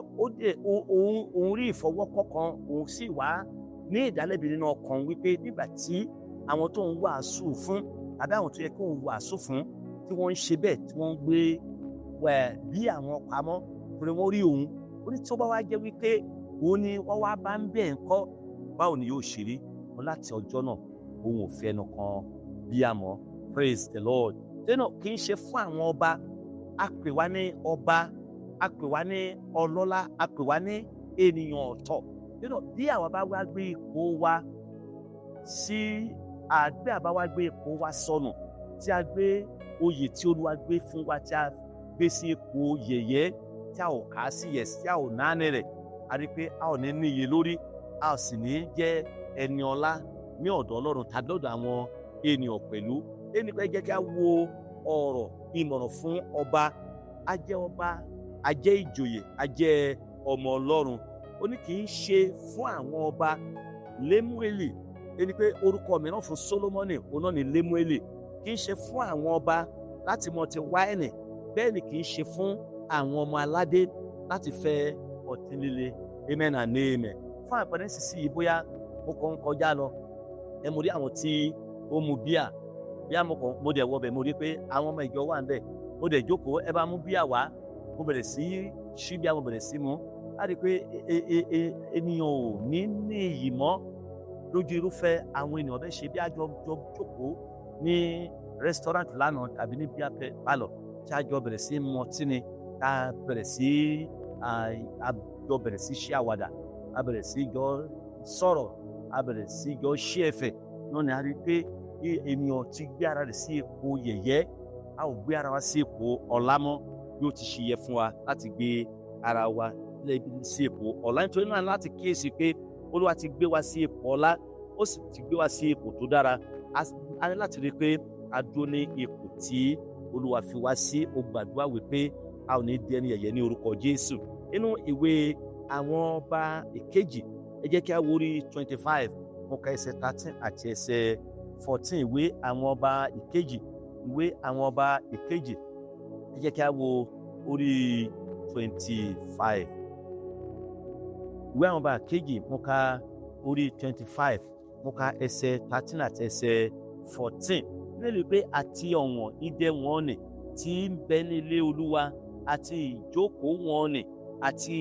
òun rí ìfọwọ́kọ́ kan, òun sì wá ní ìdálẹ́bi nínú ọkàn wípé nígbà tí àwọn tó ń wàásù fún àbí àwọn tó yẹ kí òun wàásù fún tí wọ́n ń ṣe bẹ́ẹ̀ tí wọ́n ń gbé bí àwọn pamọ́ torí wọ́n rí òun. Ó ní tí ó bá wá jẹ́ wípé òun ni wọ́n wá bá ń bẹ̀ ń kọ́, báwo ni yóò ṣe rí? Wọn láti ọjọ́ náà òun ò fi ẹnu kan bíà mọ́. Praise the Lord. Lẹ́nu kì í ṣe fún àwọn ọba, a pè wá ní ọba, a pè wá ní ọlọ́lá, a pè wá ní ènìyàn ọ̀tọ̀. Lẹ́nu bí àwa bá wá gbé ipò wa sí àgbẹ̀ àbá wá gbé ipò wa sọnù, tí a gbé oyè tí Olúwa gbé fún wa tí a gbé sí ipò yẹ̀yẹ́ tí a ò kà á sí yẹ̀ tí a ò náání rẹ̀, a rí pé a ò ní níye lórí, a ò sì ní jẹ́ ẹni ọlá ní ọ̀dọ̀ Ọlọ́run tàbí lọ́dọ̀ àwọn ènìyàn pẹ̀lú. Ẹni pé jẹ́ kí a wo ọ̀rọ̀ ìmọ̀ràn fún ọba. A jẹ́ ọba, a jẹ́ ìjòyè, a jẹ́ ọmọ Ọlọ́run. Ó ní kì í ṣe fún àwọn ọba. Lémúélì, ẹni pé orúkọ mìíràn fún Sólómọ́nì òun náà ni Lémúélì. Kì í ṣe fún àwọn ọba láti mọ ti wáìnì, bẹ́ẹ̀ ni kì í ṣe fún àwọn ọmọ aládé láti fẹ́ ọtí líle. Amen and amen. Fún àpẹẹrẹ sísí yìí bóyá mo kàn ń kọjá lọ, ẹ mo rí àwọn tí ó mu bíà, bíà mo dẹ̀ wọbẹ̀, mo rí pé àwọn ọmọ ìjọ wà ń bẹ̀, mo dẹ̀ jókòó, ẹ bá mú bíà wá, mo bẹ̀rẹ̀ sí ṣí bíà, mo bẹ̀rẹ̀ sí mu. A rí pé ènìyàn ò ní ní iyì mọ́ lójú irúfẹ́ àwọn ènìyàn bẹ́ẹ̀ ṣe bí àjọ jókòó ní restaurant lánàá tàbí ní bíà pálọ̀ tí àjọ bẹ̀rẹ̀ sí mu ọtí ni, a bẹ̀rẹ̀ sí ṣí àwàdà, a bẹ̀rẹ̀ sí jọ sọ̀rọ̀, a bẹ̀rẹ̀ sí jọ ṣí ẹ̀fẹ̀. Náà ni a rí pé ènìyàn ti gbé ara rẹ̀ sí ipò yẹ̀yẹ́, a ò gbé ara wa sí ipò ọlá mọ́ bí ó ti ṣe yẹ fún wa láti gbé ara wa sí ipò ọlá. Nítorí náà láti kíyèsí pé Olúwa ti gbé wa sí ipò ọlá, ó sì ti gbé wa sí ipò tó dára. A ní láti rí pé a dúró ní ipò tí Olúwa fi wá sí. Ó gbàdúrà wípé a ò ní di ẹni yẹ̀yẹ́ ní orúkọ Jésù. Nínú ìwé àwọn ọba ìkejì, ẹ jẹ́ kí a wo orí 25, mo ka ẹsẹ̀ 13 àti ẹsẹ̀ 14. Ìwé àwọn ọba ìkejì, ìwé àwọn ọba ìkejì, ẹ jẹ́ kí a wo orí 25. Ìwé àwọn ọba ìkejì, mo ka orí 25, mo ka ẹsẹ̀ 13 àti ẹsẹ̀ 14. Nílùú pé àti ọ̀wọ̀n idẹ wọn nì tí ń bẹ ní ilé Olúwa, àti ìjókòó wọn nì, àti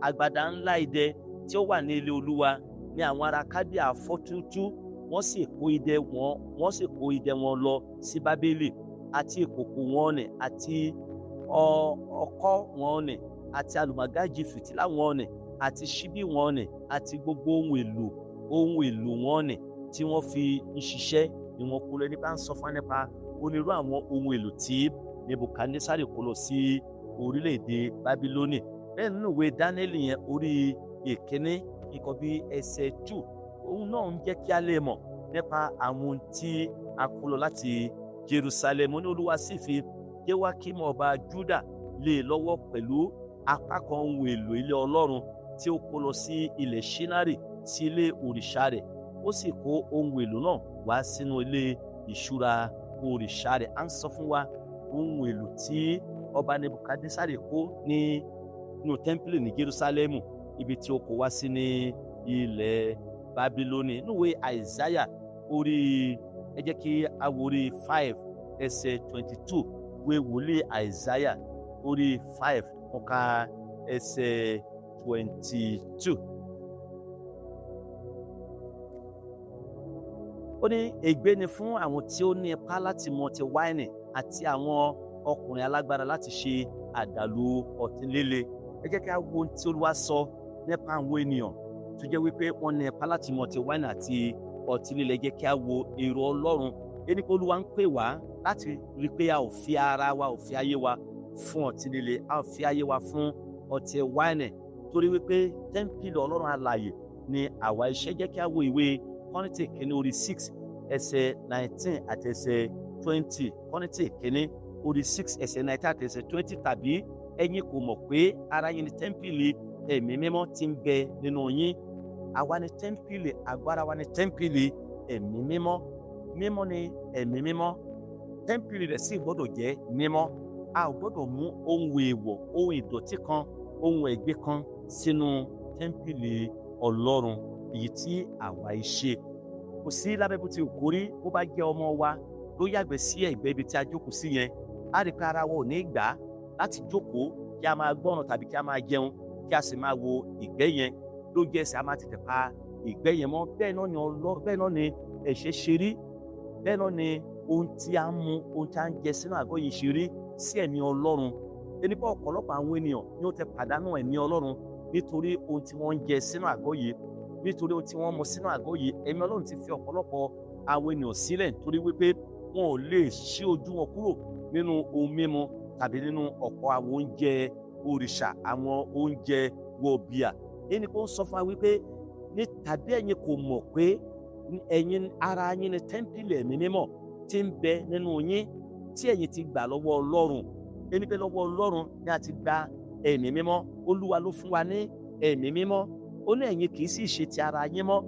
agbada ńlá idẹ tí ó wà ní ilé Olúwa ní àwọn ará Kádíà fọ́ túútúú, wọ́n sì kó idẹ wọn lọ sí Bábélì, àti ìkòkò wọn nì, àti ọ̀kọ̀ wọn nì, àti àlùmọ̀gájì fìtílà wọn nì, àti ṣíbí wọn nì, àti gbogbo ohun èlò wọn nì tí wọ́n fi ń ṣiṣẹ́ ni wọ́n kó lọ. Nípa ń sọ fún nípa onírú àwọn ohun èlò tí Nebukadnesari kó lọ sí orílẹ̀-èdè Bábílónì. Bẹ́ẹ̀ nínú ìwé Dáníẹ́lì yẹn orí ìkíní nǹkan bí ẹsẹ̀ 2, òun náà ń jẹ́ kí a lè mọ̀ nípa àwọn tí a kó lọ láti Jerusalem. Ní Olúwa sì fi Jehoiakim ọba Júdà lé lọ́wọ́ pẹ̀lú apá kan ohun èlò ilé Ọlọ́run tí ó kó lọ sí ilẹ̀ Ṣínárì, sí ilé òrìṣà rẹ̀. Ó sì kó ohun èlò náà wá sínú ilé ìṣúra òrìṣà rẹ̀. À ń sọ fún wa ohun èlò tí ọba Nebukadnesari kó nínú tẹ́ḿpìlì ní Jerusalem, ibi tí ó kó wá sí ní ilẹ̀ Bábílónì. Nínú ìwé Àìsáyà orí, ẹ jẹ́ kí a wo orí 5 ẹsẹ̀ 22. Ìwé wòlíì Àìsáyà orí 5 mo ka ẹsẹ̀ 22. Ó ní ègbé ni fún àwọn tí ó ní ipá láti mu ọtí wáìnì àti àwọn ọkùnrin alágbára láti ṣe àdàlù ọtí líle. Ẹ jẹ́ kí a wo ohun tí Olúwa sọ nípa àwọn ènìyàn tó jẹ́ wípé wọ́n ní ipá láti mu ọtí wáìnì àti ọtí líle. Ẹ jẹ́ kí a wo èrò Ọlọ́run. Ẹni pé Olúwa ń pè wá láti rí pé a ò fi ara wa, ò fi ayé wa fún ọtí líle, a ò fi ayé wa fún ọtí wáìnì, torí wípé tẹ́ḿpìlì Ọlọ́run alààyè ni àwa iṣẹ́. Jẹ́ kí a wo ìwé Kọ́ríńtì kìíní orí 6 ẹsẹ̀ 19 àti ẹsẹ̀ 20. Kọ́ríńtì kìíní orí 6 ẹsẹ̀ 19 àti ẹsẹ̀ 20, tàbí ẹ̀yin kò mọ̀ pé ara yín ni tẹ́ḿpìlì ẹ̀mí mímọ́ tí ń bẹ nínú yín. Àwa ni tẹ́ḿpìlì, agbára wa ni tẹ́ḿpìlì ẹ̀mí mímọ́. Mímọ́ ni ẹ̀mí mímọ́, tẹ́ḿpìlì rẹ̀ sì gbọ́dọ̀ jẹ́ mímọ́. A ò gbọ́dọ̀ mú ohun èèwọ̀, ohun ìdọ̀tí kan, ohun ẹ̀gbin kan sínú tẹ́ḿpìlì Ọlọ́run èyí tí àwa ń ṣe. Kò sí lábẹ́ bó ti kù rí, bó bá jẹ́ ọmọ wa ló yàgbẹ́ sí ẹ̀gbẹ́ ibi tí a jókòó sí yẹn, á rí pé ara wa ò ní gbà á láti jókòó kí a máa gbọ́ràn tàbí kí a máa jẹun kí a sì máa wo ìgbẹ́ yẹn lójú ẹsẹ̀. A máa tètè pa ìgbẹ́ yẹn mọ́. Bẹ́ẹ̀ náà ni ẹ̀ṣẹ̀ ṣe rí. Bẹ́ẹ̀ náà ni ohun tí a ń mu, ohun tí a ń jẹ sínú àgọ́ yìí ṣe rí sí ẹ̀mí Ọlọ́run. Ẹni pé ọ̀pọ̀lọpọ̀ àwọn ènìyàn ni ó ti pàdánù ẹ̀mí Ọlọ́run nítorí ohun tí wọ́n ń jẹ sínú àgọ́ yìí, nítorí ohun tí wọ́n mu sínú àgọ́ yìí. Ẹ̀mí Ọlọ́run ti fi ọ̀pọ̀lọpọ̀ àwọn ènìyàn sílẹ̀ nítorí wípé wọn ò lè ṣí ojú wọn kúrò nínú ohun mímu tàbí nínú ọ̀pọ̀ àwọn oúnjẹ òrìṣà, àwọn oúnjẹ wọ̀bìà. Ẹni kó ń sọ fún wa wípé tàbí ẹ̀yin kò mọ̀ pé ẹ̀yin ara yín ni tẹ́ḿpìlì ẹ̀mí mímọ́ tí ń bẹ nínú yín, tí ẹ̀yin ti gbà lọ́wọ́ Ọlọ́run. Ẹni pé lọ́wọ́ Ọlọ́run ni a ti gba ẹ̀mí mímọ́. Olúwa ló fún wa ní ẹ̀mí mímọ́. Ó ní ẹ̀yin kì í sì ṣe ti ara yín mọ́.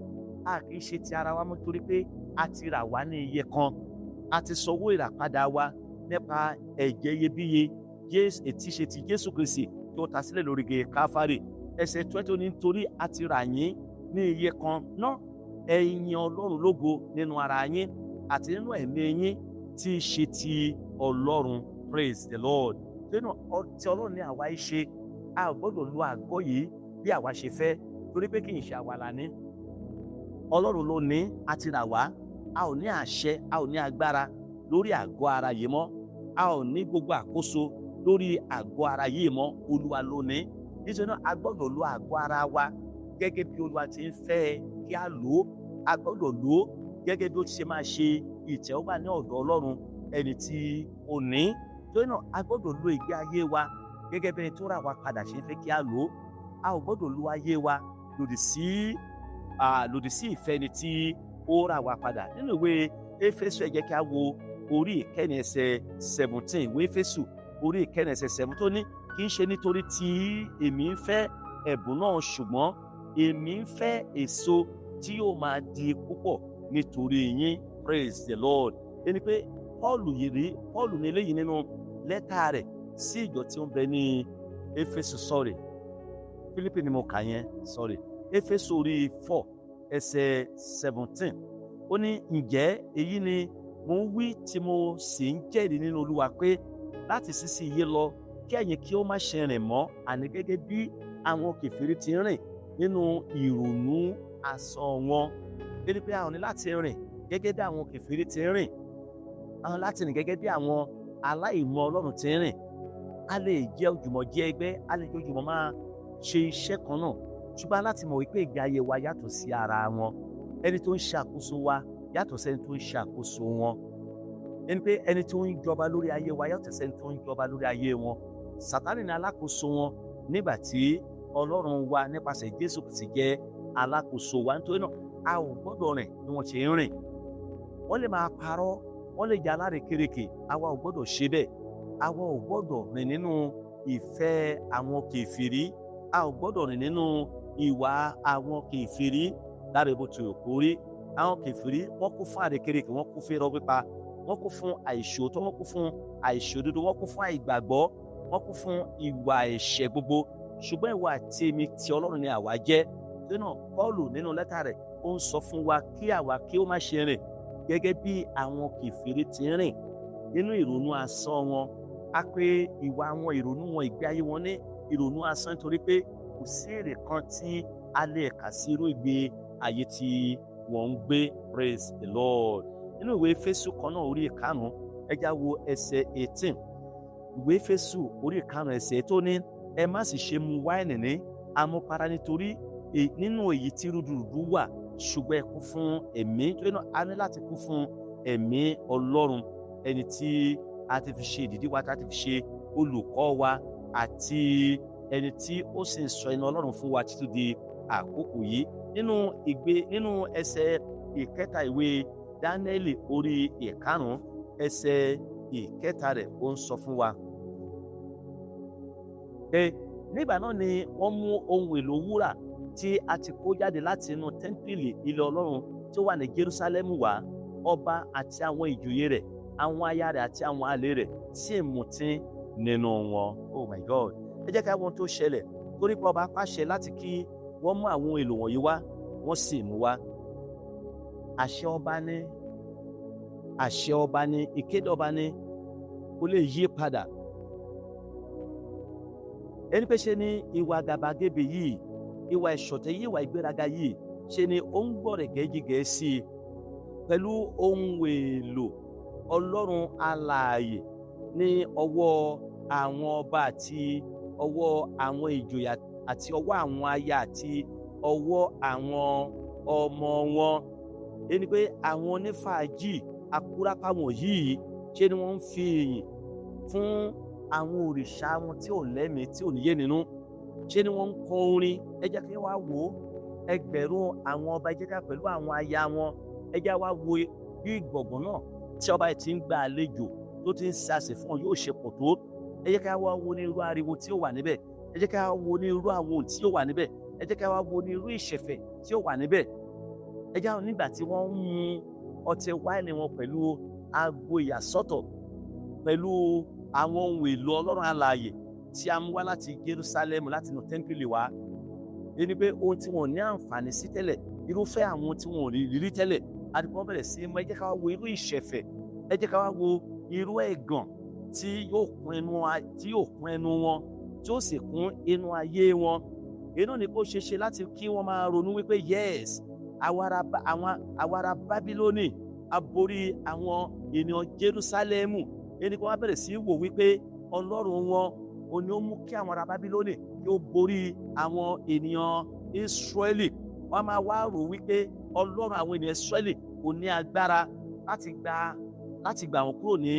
A kì í ṣe ti ara wa mọ́ torí pé a ti rà wá ní iye kan. A ti sanwó ìràpadà wa nípa ẹ̀jẹ̀ iyebíye tí ṣe ti Jésù Kristi tí ó ta sílẹ̀ lórí igi Káfárì. Ẹsẹ̀ 20 ní nítorí a ti rà yín ní iye kan náà, ẹ yin Ọlọ́run lógo nínú ara yín àti nínú ẹ̀mí yín tí í ṣe ti Ọlọ́run. Praise the Lord. Nínú tí Ọlọ́run ní àwa í ṣe, a ò gbọ́dọ̀ lo àgọ́ yìí bí àwa ṣe fẹ́ torí pé kì í ṣe àwa la ní. Ọlọ́run ló ní, a ti rà wá. A ò ní àṣẹ, a ò ní agbára lórí àgọ́ ara yìí mọ́. A ò ní gbogbo àkóso lórí àgọ́ ara yìí mọ́. Olúwa ló ní. Nítorí náà a gbọ́dọ̀ lo àgọ́ ara wa gẹ́gẹ́ bí Olúwa ti ń fẹ́ kí a lò ó. A gbọ́dọ̀ lò ó gẹ́gẹ́ bí ó ti ṣe máa ṣe ìtẹ́wọ́gbà ní ọ̀dọ̀ Ọlọ́run ẹni tí ó ní. Nítorí náà a gbọ́dọ̀ lo ìgbé ayé wa gẹ́gẹ́ bí ẹni tó rà wá padà ṣe ń fẹ́ kí a lò ó. A ò gbọ́dọ̀ lo ayé wa lòdì sí ìfẹ́ ẹni tí ó rà wá padà. Nínú ìwé Éfésù, ẹ jẹ́ kí a wo orí ìkẹrin ẹsẹ̀ 17. Ìwé Éfésù orí ìkẹrin ẹsẹ̀ 17 tó ní kì í ṣe nítorí tí èmi ń fẹ́ ẹ̀bùn náà, ṣùgbọ́n èmi ń fẹ́ èso tí yóò máa di púpọ̀ nítorí yín. Praise the Lord. Ẹni pé Pọ́ọ̀lù ní eléyìí nínú lẹ́tà rẹ̀ sí ìjọ tí ó ń bẹ ní Éfésù, Fílípì ni mo kà yẹn, Éfésù orí 4 ẹsẹ̀ 17. Ó ní ǹjẹ́ èyí ni mo ń wí tí mo sì ń jẹ́rìí nínú Olúwa pé láti sísìnyí lọ kí ẹ̀yin kí ó má ṣe rìn mọ́ àní gẹ́gẹ́ bí àwọn kèfèrí ti rìn nínú ìrònú asán wọn. Ẹni pé a ò ní láti rìn gẹ́gẹ́ bí àwọn kèfèrí ti rìn. A ní láti rìn gẹ́gẹ́ bí àwọn aláìmọ̀ Ọlọ́run ti rìn. A lè jẹ́ òjùmọ̀jẹ́ ẹgbẹ́, a lè jẹ́ òjùmọ̀ máa ṣe iṣẹ́ kan náà, ṣùgbọ́n láti mọ̀ wípé ìgbé ayé wa yàtọ̀ sí ara wọn. Ẹni tó ń ṣàkóso wa yàtọ̀ sí ẹni tó ń ṣàkóso wọn. Ẹni pé ẹni tó ń jọba lórí ayé wa yàtọ̀ sí ẹni tó ń jọba lórí ayé wọn. Sátánì ni alákòóso wọn nígbà tí Ọlọ́run wa nípasẹ̀ Jésù Kristi jẹ́ alákòóso wa. Nítorí náà a ò gbọ́dọ̀ rìn bí wọ́n ṣe ń rìn. Wọ́n lè máa parọ́, wọ́n lè jẹ́ alárékérekè. Àwa ò gbọ́dọ̀ ṣe bẹ́ẹ̀. Àwa ò gbọ́dọ̀ rìn nínú ìfẹ́ àwọn kèfèrí. A ò gbọ́dọ̀ rìn nínú ìwà àwọn kèfèrí lábẹ́ bó ti rò kó rí. Àwọn kèfèrí wọ́n kún fún àrékérekè, wọ́n kún fún irọ́ pípa, wọ́n kún fún àìṣòótọ́, wọ́n kún fún àìṣòdodo, wọ́n kún fún àìgbàgbọ́, wọ́n kún fún ìwà ẹ̀ṣẹ̀ gbogbo. Ṣùgbọ́n ìwà àti èmi ti Ọlọ́run ni àwa jẹ́. Nítorí náà Pọ́ọ̀lù nínú lẹ́tà rẹ̀ ó ń sọ fún wa kí àwa kí ó má ṣe rìn gẹ́gẹ́ bí àwọn kèfèrí ti rìn nínú ìrònú asán wọn. A pè ìwà wọn, ìrònú wọn, ìgbé ayé wọn ní ìrònú asán nítorí pé kò sí èrè kan tí a lè kà sí irú ìgbé ayé tí wọ́n ń gbé. Praise the Lord. Nínú ìwé Éfésù kan náà orí 5 ẹ já wo ẹsẹ̀ 18. Ìwé Éfésù orí 5 ẹsẹ̀ tó ní ẹ má sì ṣe mu wáìnì ní àmupara nítorí nínú èyí tí rúdurùdu wà, ṣùgbọ́n ẹ kún fún ẹ̀mí. Nítorí náà a ní láti kún fún ẹ̀mí Ọlọ́run, ẹni tí a ti fi ṣe ìdìdí wa, tí a ti fi ṣe olùkọ́ wa, àti ẹni tí ó sì ń sọ iná Ọlọ́run fún wa títí di àkókò yìí. Nínú ẹsẹ̀ ìkẹta ìwé Dáníẹ́lì orí 5 ẹsẹ̀ ìkẹta rẹ̀ ó ń sọ fún wa pé nígbà náà ni wọ́n mú ohun èlò wúrà tí a ti kó jáde láti inú tẹ́ḿpìlì ilé Ọlọ́run tó wà ní Jerúsálẹ́mù wá. Ọba àti àwọn ìjòyè rẹ̀, àwọn aya rẹ̀ àti àwọn àlè rẹ̀ sì mutí nínú wọn. Oh my God! Ẹ jẹ́ ká wo ohun tó ṣẹlẹ̀. Torí pé ọba pàṣẹ láti kí wọ́n mú àwọn èlò wọ̀nyí wá, wọ́n sì mú wá. Àṣẹ ọba ní, ìkéde ọba ní, kò lè yí padà. Ẹni pé ṣe ni ìwà àgàbàgebè yìí, ìwà ìṣọ̀tẹ̀ yìí, ìwà ìgbéraga yìí, ṣe ni ó ń gbọ̀rẹ̀gẹ̀jígẹ̀ sí i pẹ̀lú ohun èlò Ọlọ́run alààyè ní ọwọ́ àwọn ọba àti ọwọ́ àwọn ìjòyè àti ọwọ́ àwọn aya àti ọwọ́ àwọn ọmọ wọn. Ẹni pé àwọn onífàájì akúrápá wọ̀nyí ṣe ni wọ́n ń fi ìyìn fún àwọn òrìṣà wọn tí ò lẹ́mìí, tí ò níyè nínú. Ṣe ni wọ́n ń kọ orin. Ẹ jẹ́ kí wá wò ó, ẹgbẹ̀rún àwọn ọba, ẹ jẹ́ ká pẹ̀lú àwọn aya wọn, ẹ jẹ́ wá wo bí gbọ̀ngàn náà tí ọba yìí ti ń gba àlejò tó ti ń sàsè fún ọ yóò ṣe pọ̀ tó. Ẹ jẹ́ ká wá wo ní irú ariwo tí ó wà níbẹ̀. Ẹ jẹ́ ká wo ní irú àwọn ohun tí ó wà níbẹ̀. Ẹ jẹ́ ká wá wo ní irú ìṣẹ̀fẹ̀ tí ó wà níbẹ̀. Ẹ jẹ́ àwọn nígbà tí wọ́n ń mu ọtí wáìnì wọn pẹ̀lú ago ìyàsọ́tọ̀, pẹ̀lú àwọn ohun èlò Ọlọ́run alààyè tí a mú wá láti Jerúsálẹ́mù, láti inú tẹ́ḿpìlì wá. Ẹni pé ohun tí wọn ò ní àǹfààní sí tẹ́lẹ̀, irúfẹ́ àwọn tí wọn ò rí tẹ́lẹ̀, àdìpọ̀ bẹ̀rẹ̀ sí mọ́. Ẹ jẹ́ ká wá wo irú ìṣẹ̀fẹ̀, ẹ jẹ́ ká wá wo irú ẹ̀gàn tí yóò kún ẹnu wọn, tí ó sì kún inú ayé wọn. Èyí ni kó ṣe ṣe láti kí wọ́n máa ronú wípé yes, àwa ará Bábílónì a borí àwọn ènìyàn Jerúsálẹ́mù. Ẹni kó wá bẹ̀rẹ̀ sí wò wípé Ọlọ́run wọn ó ní ó mú kí àwọn ará Bábílónì kí ó borí àwọn ènìyàn Ísírẹ́lì. Wọ́n máa wá rò wípé Ọlọ́run àwọn ènìyàn Ísírẹ́lì kò ní agbára láti gbà wọ́n kúrò ní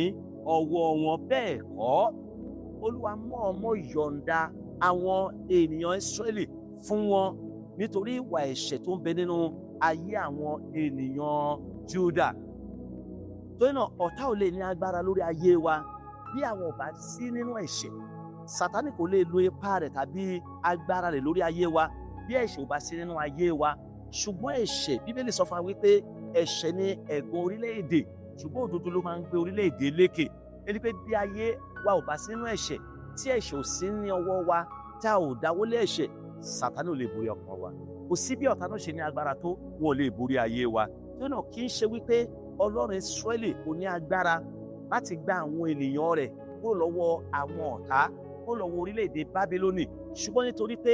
ọwọ́ wọn. Bẹ́ẹ̀ kọ́, Olúwa mọ̀ọ́mọ̀ yọ̀ǹda àwọn ènìyàn Ísírẹ́lì fún wọn nítorí ìwà ẹ̀ṣẹ̀ tó ń bẹ nínú ayé àwọn ènìyàn Júdà. Torí náà ọ̀tá ò lè ní agbára lórí ayé wa bí àwọn ò bá sí nínú ẹ̀ṣẹ̀. Sátánì kò lè lo ipá rẹ̀ tàbí agbára rẹ̀ lórí ayé wa bí ẹ̀ṣẹ̀ ò bá sí nínú ayé wa. Ṣùgbọ́n ẹ̀ṣẹ̀, Bíbélì sọ fún wa wípé ẹ̀ṣẹ̀ ni ẹ̀gàn orílẹ̀-èdè, ṣùgbọ́n òdodo ló máa ń gbé orílẹ̀-èdè lékè. Ẹni pé bí ayé wa ò bá sí nínú ẹ̀ṣẹ̀, tí ẹ̀ṣẹ̀ ò sí ní ọwọ́ wa, tá ò dáwọ́lé ẹ̀ṣẹ̀, Sátánì ò lè borí ọkàn wa. Kò sí bí ọ̀tá náà ṣe ní agbára tó, wọn ò lè borí ayé wa. Torí náà kì í ṣe wípé Ọlọ́run Ísírẹ́lì kò ní agbára láti gba àwọn ènìyàn rẹ̀ kúrò lọ́wọ́ àwọn ọ̀tá, kúrò lọ́wọ́ orílẹ̀-èdè Bábílónì. Ṣùgbọ́n nítorí pé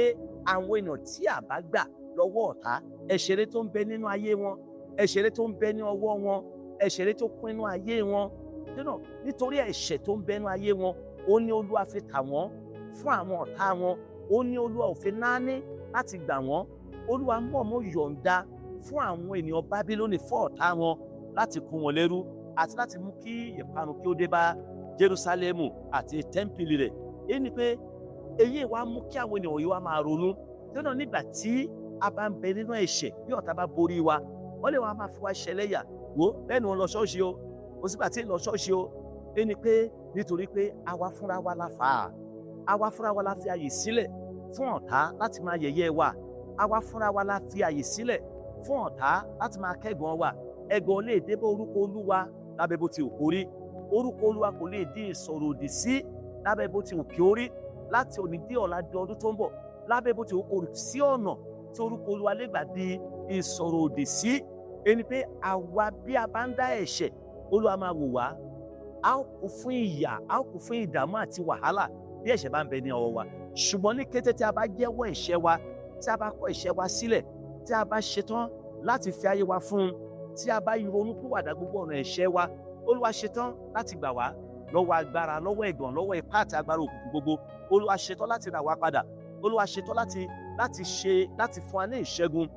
àwọn ènìyàn tí a bá gbà lọ́wọ́ ọ̀tá, ẹ̀ṣẹ̀ tó ń bẹ nínú ayé wọn, ẹ̀ṣẹ̀ tó ń bẹ ní ọwọ́ wọn, ẹ̀ṣẹ̀ tó kún inú ayé wọn. Nítorí ẹ̀ṣẹ̀ tó ń bẹ nínú ayé wọn, ó ní Olúwa fi tà wọ́n fún àwọn ọ̀tá wọn. Ó ní Olúwa ò fi náání láti gbà wọ́n. Olúwa mọ̀ọ́mọ̀ yọ̀ǹda fún àwọn ènìyàn Bábílónì, fún ọ̀tá wọn, láti kó wọn lẹ́rú àti láti mú kí ìparun kí ó dé bá Jerúsálẹ́mù àti tẹ́ḿpìlì rẹ̀. Èyí ni pé èyí wá mú kí àwọn ènìyàn yìí wá máa ronú. Torí náà nígbà tí a bá ń bẹ nínú ẹ̀ṣẹ̀, bí ọ̀tá bá borí wa, wọ́n lè wá máa fi wá ṣẹlẹ́yà. Wò bẹ́ẹ̀ ni wọ́n lọ ṣọ́ọ̀ṣì o, kò sígbà tí ń lọ ṣọ́ọ̀ṣì o. Èyí ni pé nítorí pé àwa fúnra wa la fà á, àwa fúnra wa la fi àyè sílẹ̀ fún ọ̀tá láti máa yẹ̀yẹ́ wa, àwa fúnra wa la fi àyè sílẹ̀ fún ọ̀tá láti máa kẹ́gàn wa. Ẹ̀gàn lè dé bá orúkọ Olúwa lábẹ́ bó ti wù kó rí. Orúkọ Olúwa kò lè dín ìsọ̀rọ̀ òdì sí lábẹ́ bó ti wù kí ó rí. Láti òní dé ọ̀la di ọdún tó ń bọ̀, lábẹ́ bó ti wù kó rí, sí ọ̀nà tí orúkọ Olúwa lè gbà di ìsọ̀rọ̀ òdì sí. Ẹni pé àwa bí a bá ń dá ẹ̀ṣẹ̀, Olúwa máa wò wá. A ó kún fún ìyà, a ó kún fún ìdààmú àti wàhálà bí ẹ̀ṣẹ̀ bá ń bẹ ní ọwọ́ wa. Ṣùgbọ́n ní kété tí a bá jẹ́wọ́ ẹ̀ṣẹ̀ wa, tí a bá kọ̀ ẹ̀ṣẹ̀ wa sílẹ̀, tí a bá ṣetán láti fi ayé wa fún un, tí a bá ronú pìwàdà gbogbo ọ̀nà ẹ̀ṣẹ̀ wa, Olúwa ṣetán láti gbà wá lọ́wọ́ agbára, lọ́wọ́ ẹ̀gàn, lọ́wọ́ ipá àti agbára òkùnkùn gbogbo. Olúwa ṣetán láti rà wá padà. Olúwa ṣetán láti fún wa ní ìṣẹ́gun,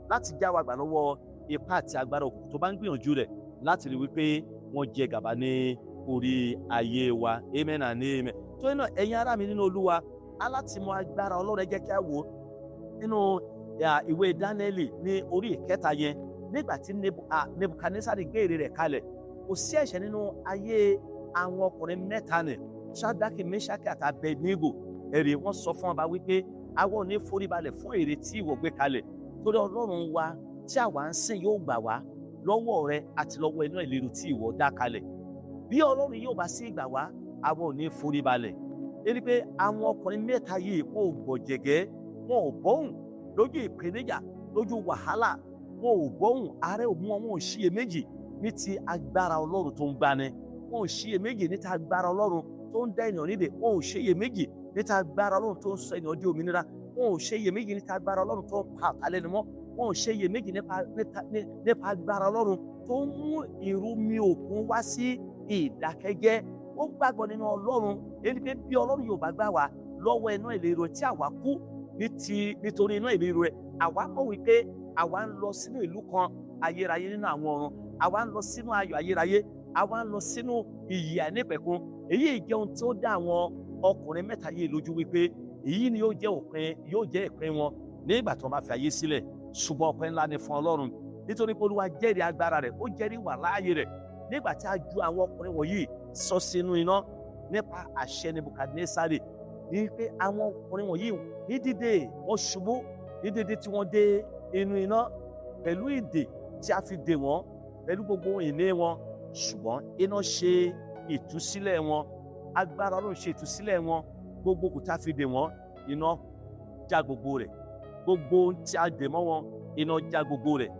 láti já wa gbà lọ́wọ́ ipá àti agbára òkùnkùn tó bá ń gbìyànjú rẹ̀ láti rí wípé wọ́n jẹ gàba ní orí ayé wa. Amen and amen. Torí náà ẹ̀yin ará mi nínú Olúwa, alátìmọ̀ agbára Ọlọ́run, ẹ jẹ́ kí a wò nínú ìwé Dáníẹ́lì ní orí ìkẹta yẹn. Nígbà tí Nebukadnesari gbé ère rẹ̀ kalẹ̀, kò sí ẹ̀ṣẹ̀ nínú ayé àwọn ọkùnrin mẹ́ta nì Ṣádákì, Méṣákì àti Abẹ́dínígò ẹ̀rí wọ́n sọ fún ọba wípé àwọn ò ní foríbalẹ̀ fún ère tí ìwọ gbé kalẹ̀ torí Ọlọ́run wa tí àwa ń sìn yóò gbà wá lọ́wọ́ rẹ àti lọ́wọ́ iná ìléru tí ìwọ dá kalẹ̀. Bí Ọlọ́run yóò bá sí gbà wá àwọn ò ní foríbalẹ̀. Ẹni pé àwọn ọkùnrin mẹ́ta yìí wọn ò gbọ̀jẹ̀gẹ́, wọn ò bọ́hùn lójú ìpèníjà, lójú wàhálà, wọn ò bọ́hùn àárẹ̀ ò mú wọn, wọn ò ṣiyèméjì ní ti agbára Ọlọ́run tó ń gbani, wọn ò ṣiyèméjì ní ti agbára Ọlọ́run tó ń dá ènìyàn nídè, wọn ò ṣiyèméjì ní ti agbára Ọlọ́run tó ń sọ ènìyàn di òmìnira, wọn ò ṣiyèméjì ní ti agbára Ọlọ́run tó ń pa àtàlẹ́numọ́, wọn ò ṣiyèméjì nípa agbára Ọlọ́run tó ń mú ìrúmi òkun wá sí ìdákẹ́jẹ́. Ó gbàgbọ́ nínú Ọlọ́run, èyí pé bí Ọlọ́run yóò bá gbà wá lọ́wọ́ iná ìléru tí àwa kú nítorí iná ìléru rẹ̀, àwa mọ̀ wípé àwa ń lọ sínú ìlú kan ayérayé nínú àwọn ọ̀run, àwa ń lọ sínú ayọ̀ ayérayé, àwa ń lọ sínú ìyè àìnípẹ̀kun. Èyí jẹ́ ohun tó dá àwọn ọkùnrin mẹ́ta yìí lójú wípé èyí ni yóò jẹ́ ìpín wọn nígbà tí wọ́n bá fi ayé sílẹ̀. Ṣùgbọ́n ọpẹ́ ńlá ni fún Ọlọ́run nítorí pé Olúwa jẹ́rìí agbára rẹ̀, ó jẹ́rìí wà láàyè rẹ̀ nígbà tí a ju àwọn ọkùnrin wọ̀nyí sọ sínú iná nípa àṣẹ Nebukadnesari. Ní pé àwọn ọkùnrin wọ̀nyí ní dídé wọ́n ṣubú, ní dídé tí wọ́n dé inú iná pẹ̀lú ìdè tí a fi dè wọ́n pẹ̀lú gbogbo ìní wọn, ṣùgbọ́n iná ṣe ìtúsílẹ̀ wọn, agbára Ọlọ́run ṣe ìtúsílẹ̀ wọn, gbogbo kò tá a fi dè wọ́n, iná já gbogbo rẹ̀, gbogbo tí a dè mọ́ wọn, iná já gbogbo rẹ̀.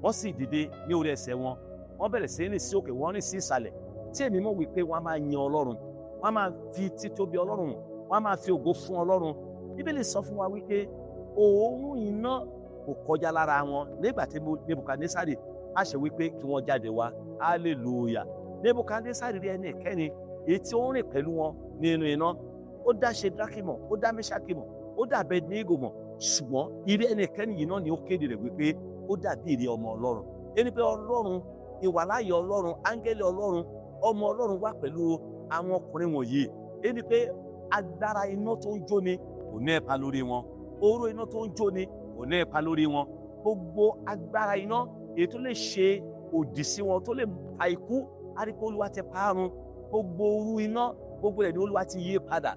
Wọ́n sì dìde ní orí ẹsẹ̀ wọn, wọ́n bẹ̀rẹ̀ sí rìn sí òkè, wọ́n rìn sí ìsàlẹ̀, tí èmi mọ̀ wípé wọ́n máa yin Ọlọ́run, wọ́n máa fi títóbi Ọlọ́run, wọ́n máa fi ògo fún Ọlọ́run. Bíbélì sọ fún wa wípé òórùn iná kò kọjá lára wọn nígbà tí Nebukadnesari á ṣe wípé kí wọ́n jáde wá. Hallelujah. Nebukadnesari rí ẹni ìkẹni èyí tí ó ń rìn pẹ̀lú wọn nínú iná. Ó dá Ṣédrákì mọ̀, ó dá Méṣákì mọ̀, ó dá Abẹ́dínígò mọ̀, ṣùgbọ́n ìrí ẹni ìkẹni yìí náà ni ó kéde rẹ̀ wípé ó dàbí ìrí ọmọ Ọlọ́run. Ẹni pé Ọlọ́run, ìwàláyé Ọlọ́run, áńgẹ́lì Ọlọ́run, ọmọ Ọlọ́run wà pẹ̀lú àwọn ọkùnrin wọ̀nyí. Ẹni pé agbára iná tó ń jóni kò ní ẹ̀pa lórí wọn, oró iná tó ń jóni kò ní ẹ̀pa lórí wọn, gbogbo agbára iná èyí tó lè ṣe òdì sí wọn, tó lè fa ikú, a rí pé Olúwa ti parun. Gbogbo orú iná, gbogbo rẹ̀ ni Olúwa ti yí padà.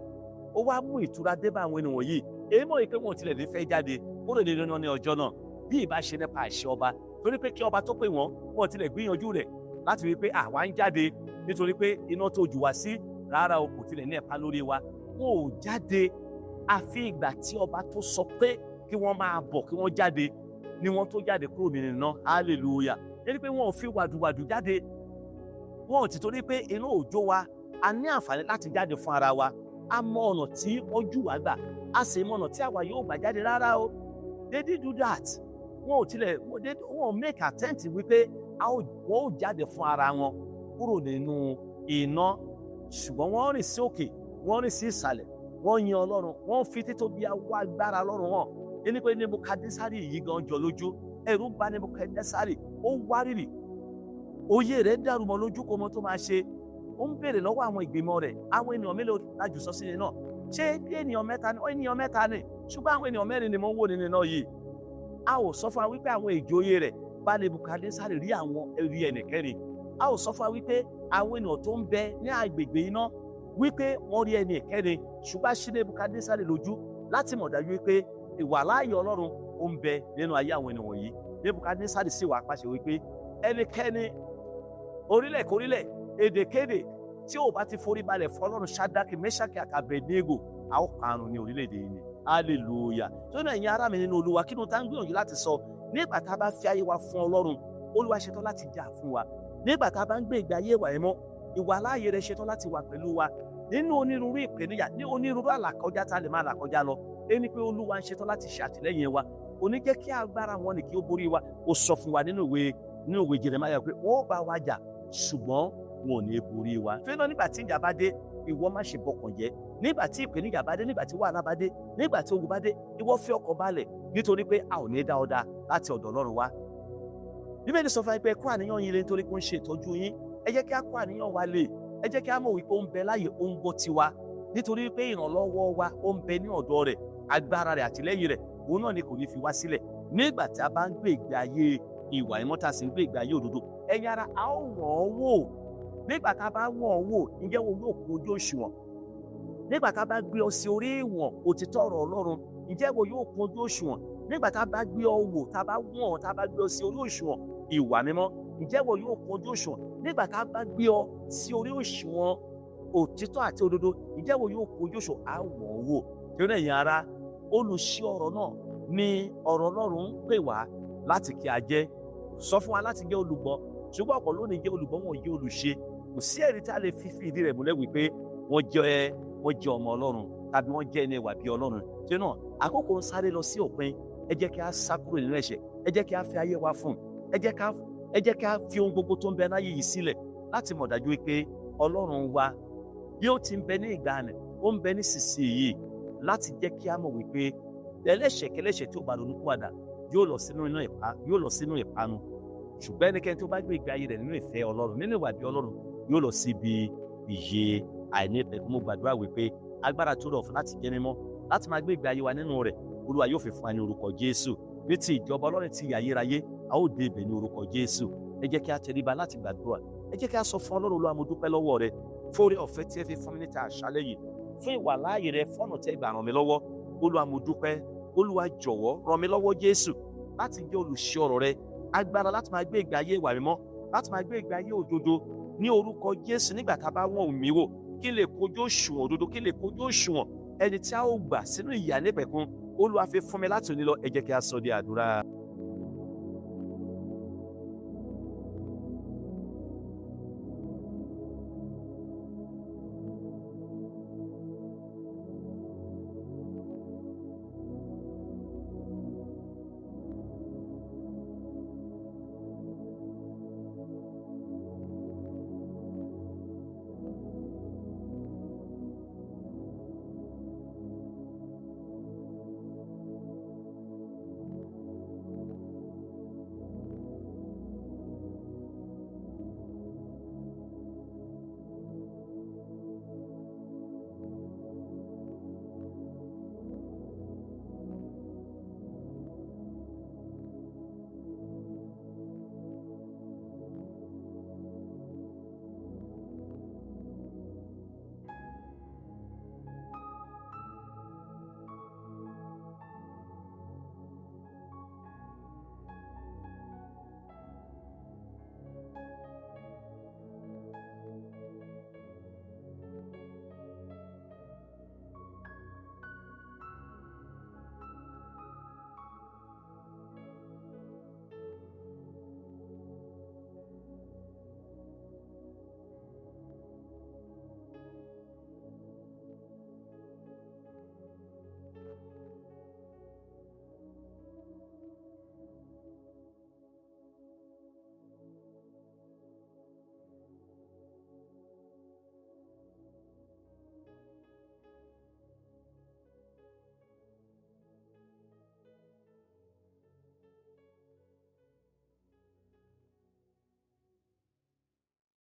Ó wá mú ìtura dé bá àwọn ènìyàn wọ̀nyí. Èyí mọ̀ pé wọn ò tilẹ̀ ní fẹ́ jáde kúrò nínú iná ní ọjọ́ náà bí ìbá ṣe nípa àṣẹ ọba, torí pé kí ọba tó pè wọ́n, wọn ò tilẹ̀ gbìyànjú rẹ̀ láti rí pé àwa ń jáde nítorí pé iná tó jù wá sí, rárá o, kò tilẹ̀ ní ẹ̀pa lórí wa. Wọn ò jáde àfi ìgbà tí ọba tó sọ pé kí wọ́n máa bọ̀, kí wọ́n jáde, ni wọ́n tó jáde kúrò nínú iná. Hallelujah. Ẹni pé wọn ò fi wàdùwàdù jáde, wọn ò ti torí pé iná òjò wa, a ní àǹfààní láti jáde fún ara wa. A mọ ọ̀nà tí wọ́n jù wá gbà, a sì mọ ọ̀nà tí àwa yóò gbà jáde. Rárá o, they did do that. Wọn ò tilẹ̀, wọn ò make attempt wípé wọ́n ò jáde fún ara wọn kúrò nínú iná, ṣùgbọ́n wọ́n rìn sí òkè, wọ́n rìn sí ìsàlẹ̀, wọ́n yin Ọlọ́run, wọ́n fi títóbi àwa agbára Ọlọ́run hàn. Ẹni pé Nebukadnesari yìí gan jọ lójú, ẹ̀rù bà Nebukadnesari, ó wárìrì, òye rẹ̀ dàrú mọ́ lójú, kò mọ̀ tó máa ṣe. Ó ń béèrè lọ́wọ́ àwọn ìgbìmọ̀ rẹ̀, àwọn ènìyàn mélòó lájú sọ sí iná? Ṣé bí ènìyàn mẹ́ta ni? Ènìyàn mẹ́ta ni, ṣùgbọ́n àwọn ènìyàn mẹ́rin ni mo ń wò nínú iná yìí. A ò sọ fún wa wípé àwọn ìjòyè rẹ̀ bá Nebukadnesari rí àwọn ẹ̀rí ẹnìkẹ́rin. A ò sọ fún wa wípé àwọn ènìyàn tó ń bẹ ní agbègbè iná wípé wọ́n rí ẹni ìkẹ́ni, ṣùgbọ́n ṣí Nebukadnesari lójú láti mọ̀ dájú wípé ìwàláàyè Ọlọ́run ó ń bẹ nínú ayé àwọn ènìyàn wọ̀nyí. Nebukadnesari sì wá pàṣẹ wípé ẹnikẹ́ni, orílẹ̀ kórílẹ̀, èdèkéde tí ò bá ti forí balẹ̀ fún Ọlọ́run Ṣádákì, Méṣákì àti Abẹ́dínígò, a ó parun ní orílẹ̀-èdè yìí ni. Hallelujah. Tó ní ẹ̀yin ará mi nínú Olúwa, kí ló tá ń gbìyànjú láti sọ? Nígbà tá a bá fi ayé wa fún Ọlọ́run, Olúwa ṣetán láti jà fún wa. Nígbà tá a bá ń gbé ìgbé ayé wa ẹ̀mọ́, ìwàláàyè rẹ̀ ṣetán láti wà pẹ̀lú wa nínú onírúurú ìpèníjà, ní onírúurú àlàkọjá tá a lè máa làkọjá lọ. Ẹni pé Olúwa ń ṣetán láti ṣàtìlẹ́yìn wa, kò ní jẹ́ kí agbára wọn ní kí ó borí wa. Ó sọ fún wa nínú ìwé Jeremáyà pé wọ́n bá wa jà, ṣùgbọ́n wọn ò ní borí wa. Fẹ́ náà nígbà tí ìjà bá dé, ìwọ má ṣe bọkàn jẹ́. Nígbà tí ìpèníjà bá dé, nígbà tí wàhálà bá dé, nígbà tí ogun bá dé, ìwọ fi ọkàn balẹ̀, nítorí pé a ò ní dá ọ dá láti ọ̀dọ̀ Ọlọ́run wá. Bíbélì sọ fún wa pé kó àníyàn yín lé nítorí pé ó ń ṣe ìtọ́jú yín. Ẹ jẹ́ kí a kó àníyàn wa lé, ẹ jẹ́ kí a mọ̀ wípé ó ń bẹ láyè, ó ń gbọ́ tiwa, nítorí pé ìrànlọ́wọ́ wa ó ń bẹ ní ọ̀dọ̀ rẹ̀, agbára rẹ̀ àtìlẹ́yìn rẹ̀, òun náà ni kò ní fi wá sílẹ̀. Nígbà tí a bá ń gbé ìgbé ayé ìwà ìmọ́, tá a sì ń gbé ìgbé ayé òdodo, ẹ̀yin ará, a ó wọ̀n ọ́ wò nígbà tá a bá wọ̀n ọ́ wò ǹjẹ́ wo yóò kún ojú òṣùwọ̀n? Nígbà tá a bá gbé ọ sí orí ìwọ̀n òtítọ́ ọ̀rọ̀ Ọlọ́run ǹjẹ́ wo yóò kún ojú òṣùwọ̀n? Nígbà tá a bá gbé ọ wò, tá a bá wọ̀n ọ́, tá a bá gbé ọ sí orí òṣùwọ̀n ìwà mímọ́ ǹjẹ́ wo yóò kún ojú òṣùwọ̀n? Nígbà tá a bá gbé ọ sí orí òṣùwọ̀n òtítọ́ àti òdodo ǹjẹ́ wo yóò kún ojú òṣùwọ̀n? Á wọ̀n ọ́ wò. Torí náà ẹ̀yin ará, olùṣí ọ̀rọ̀ náà ni ọ̀rọ̀ Ọlọ́run ń pè wá láti kí a jẹ́. Sọ fún wa láti jẹ́ olùgbọ́, ṣùgbọ́n ọ̀pọ̀ lónìí jẹ́ olùgbọ́, wọn ò jẹ́ olùṣe. Kò sí ẹ̀rí tí a lè fi ìdí rẹ̀ múlẹ̀ wípé wọ́n jẹ́ ọmọ Ọlọ́run tàbí wọ́n jẹ́ ẹni ìwà bí Ọlọ́run. Torí náà àkókò ń sáré lọ sí òpin. Ẹ jẹ́ kí a sá kúrò nínú ẹ̀ṣẹ̀. Ẹ jẹ́ kí a fi ayé wa fún. Ẹ jẹ́ kí a fi ohun gbogbo tó ń bẹ láyé yìí sílẹ̀ láti mọ̀ dájú wípé Ọlọ́run wa bí ó ti ń bẹ ní ìgbàanì, ó ń bẹ nísinsìnyí láti jẹ́ kí a mọ̀ wípé ẹlẹ́ṣẹ̀kẹ́lẹ́ṣẹ̀ tí ó bá ronúpìwàdà yóò lọ sínú ìparun. Ṣùgbọ́n ẹnikẹ́ni tó bá gbé ìgbé ayé rẹ̀ nínú ìfẹ́ Ọlọ́run, nínú ìwà bí Ọlọ́run, yóò lọ síbi ìyè àìnípẹ̀kun. Mo gbàdúrà wípé agbára tó rọ̀ fún láti jẹ́ mímọ́, láti máa gbé ìgbé ayé wa nínú rẹ̀, Olúwa yóò fi fún wa ní orúkọ Jésù. Ní ti ìjọba Ọlọ́run ti ìyè ayérayé, a ó dé ibẹ̀ ní orúkọ Jésù. Ẹ jẹ́ kí a tẹríba láti gbàdúrà. Ẹ jẹ́ kí a sọ fún Ọlọ́run, Olúwa mo dúpẹ́ lọ́wọ́ rẹ fún oore ọ̀fẹ́ tí ẹ fi fún mi níta àṣálẹ́ yìí, fún ìwàláàyè rẹ, fún ọ̀nà tí ẹ gbà ràn mí lọ́wọ́. Olúwa mo dúpẹ́. Olúwa jọ̀wọ́ ràn mí lọ́wọ́ Jésù láti jẹ́ olùṣe ọ̀rọ̀ rẹ, agbára láti máa gbé ìgbé ayé ìwà mímọ́, láti máa gbé ìgbé ayé òdodo ní orúkọ Jésù. Nígbà tá a bá wọ̀n mí wò, kí n lè kojú òṣùwọ̀n òdodo, kí n lè kojú òṣùwọ̀n ẹni tí a ó gbà sínú ìyè àìnípẹ̀kun. Olúwa fi fún mi láti òní lọ. Ẹ jẹ́ kí a sọ di àdúrà.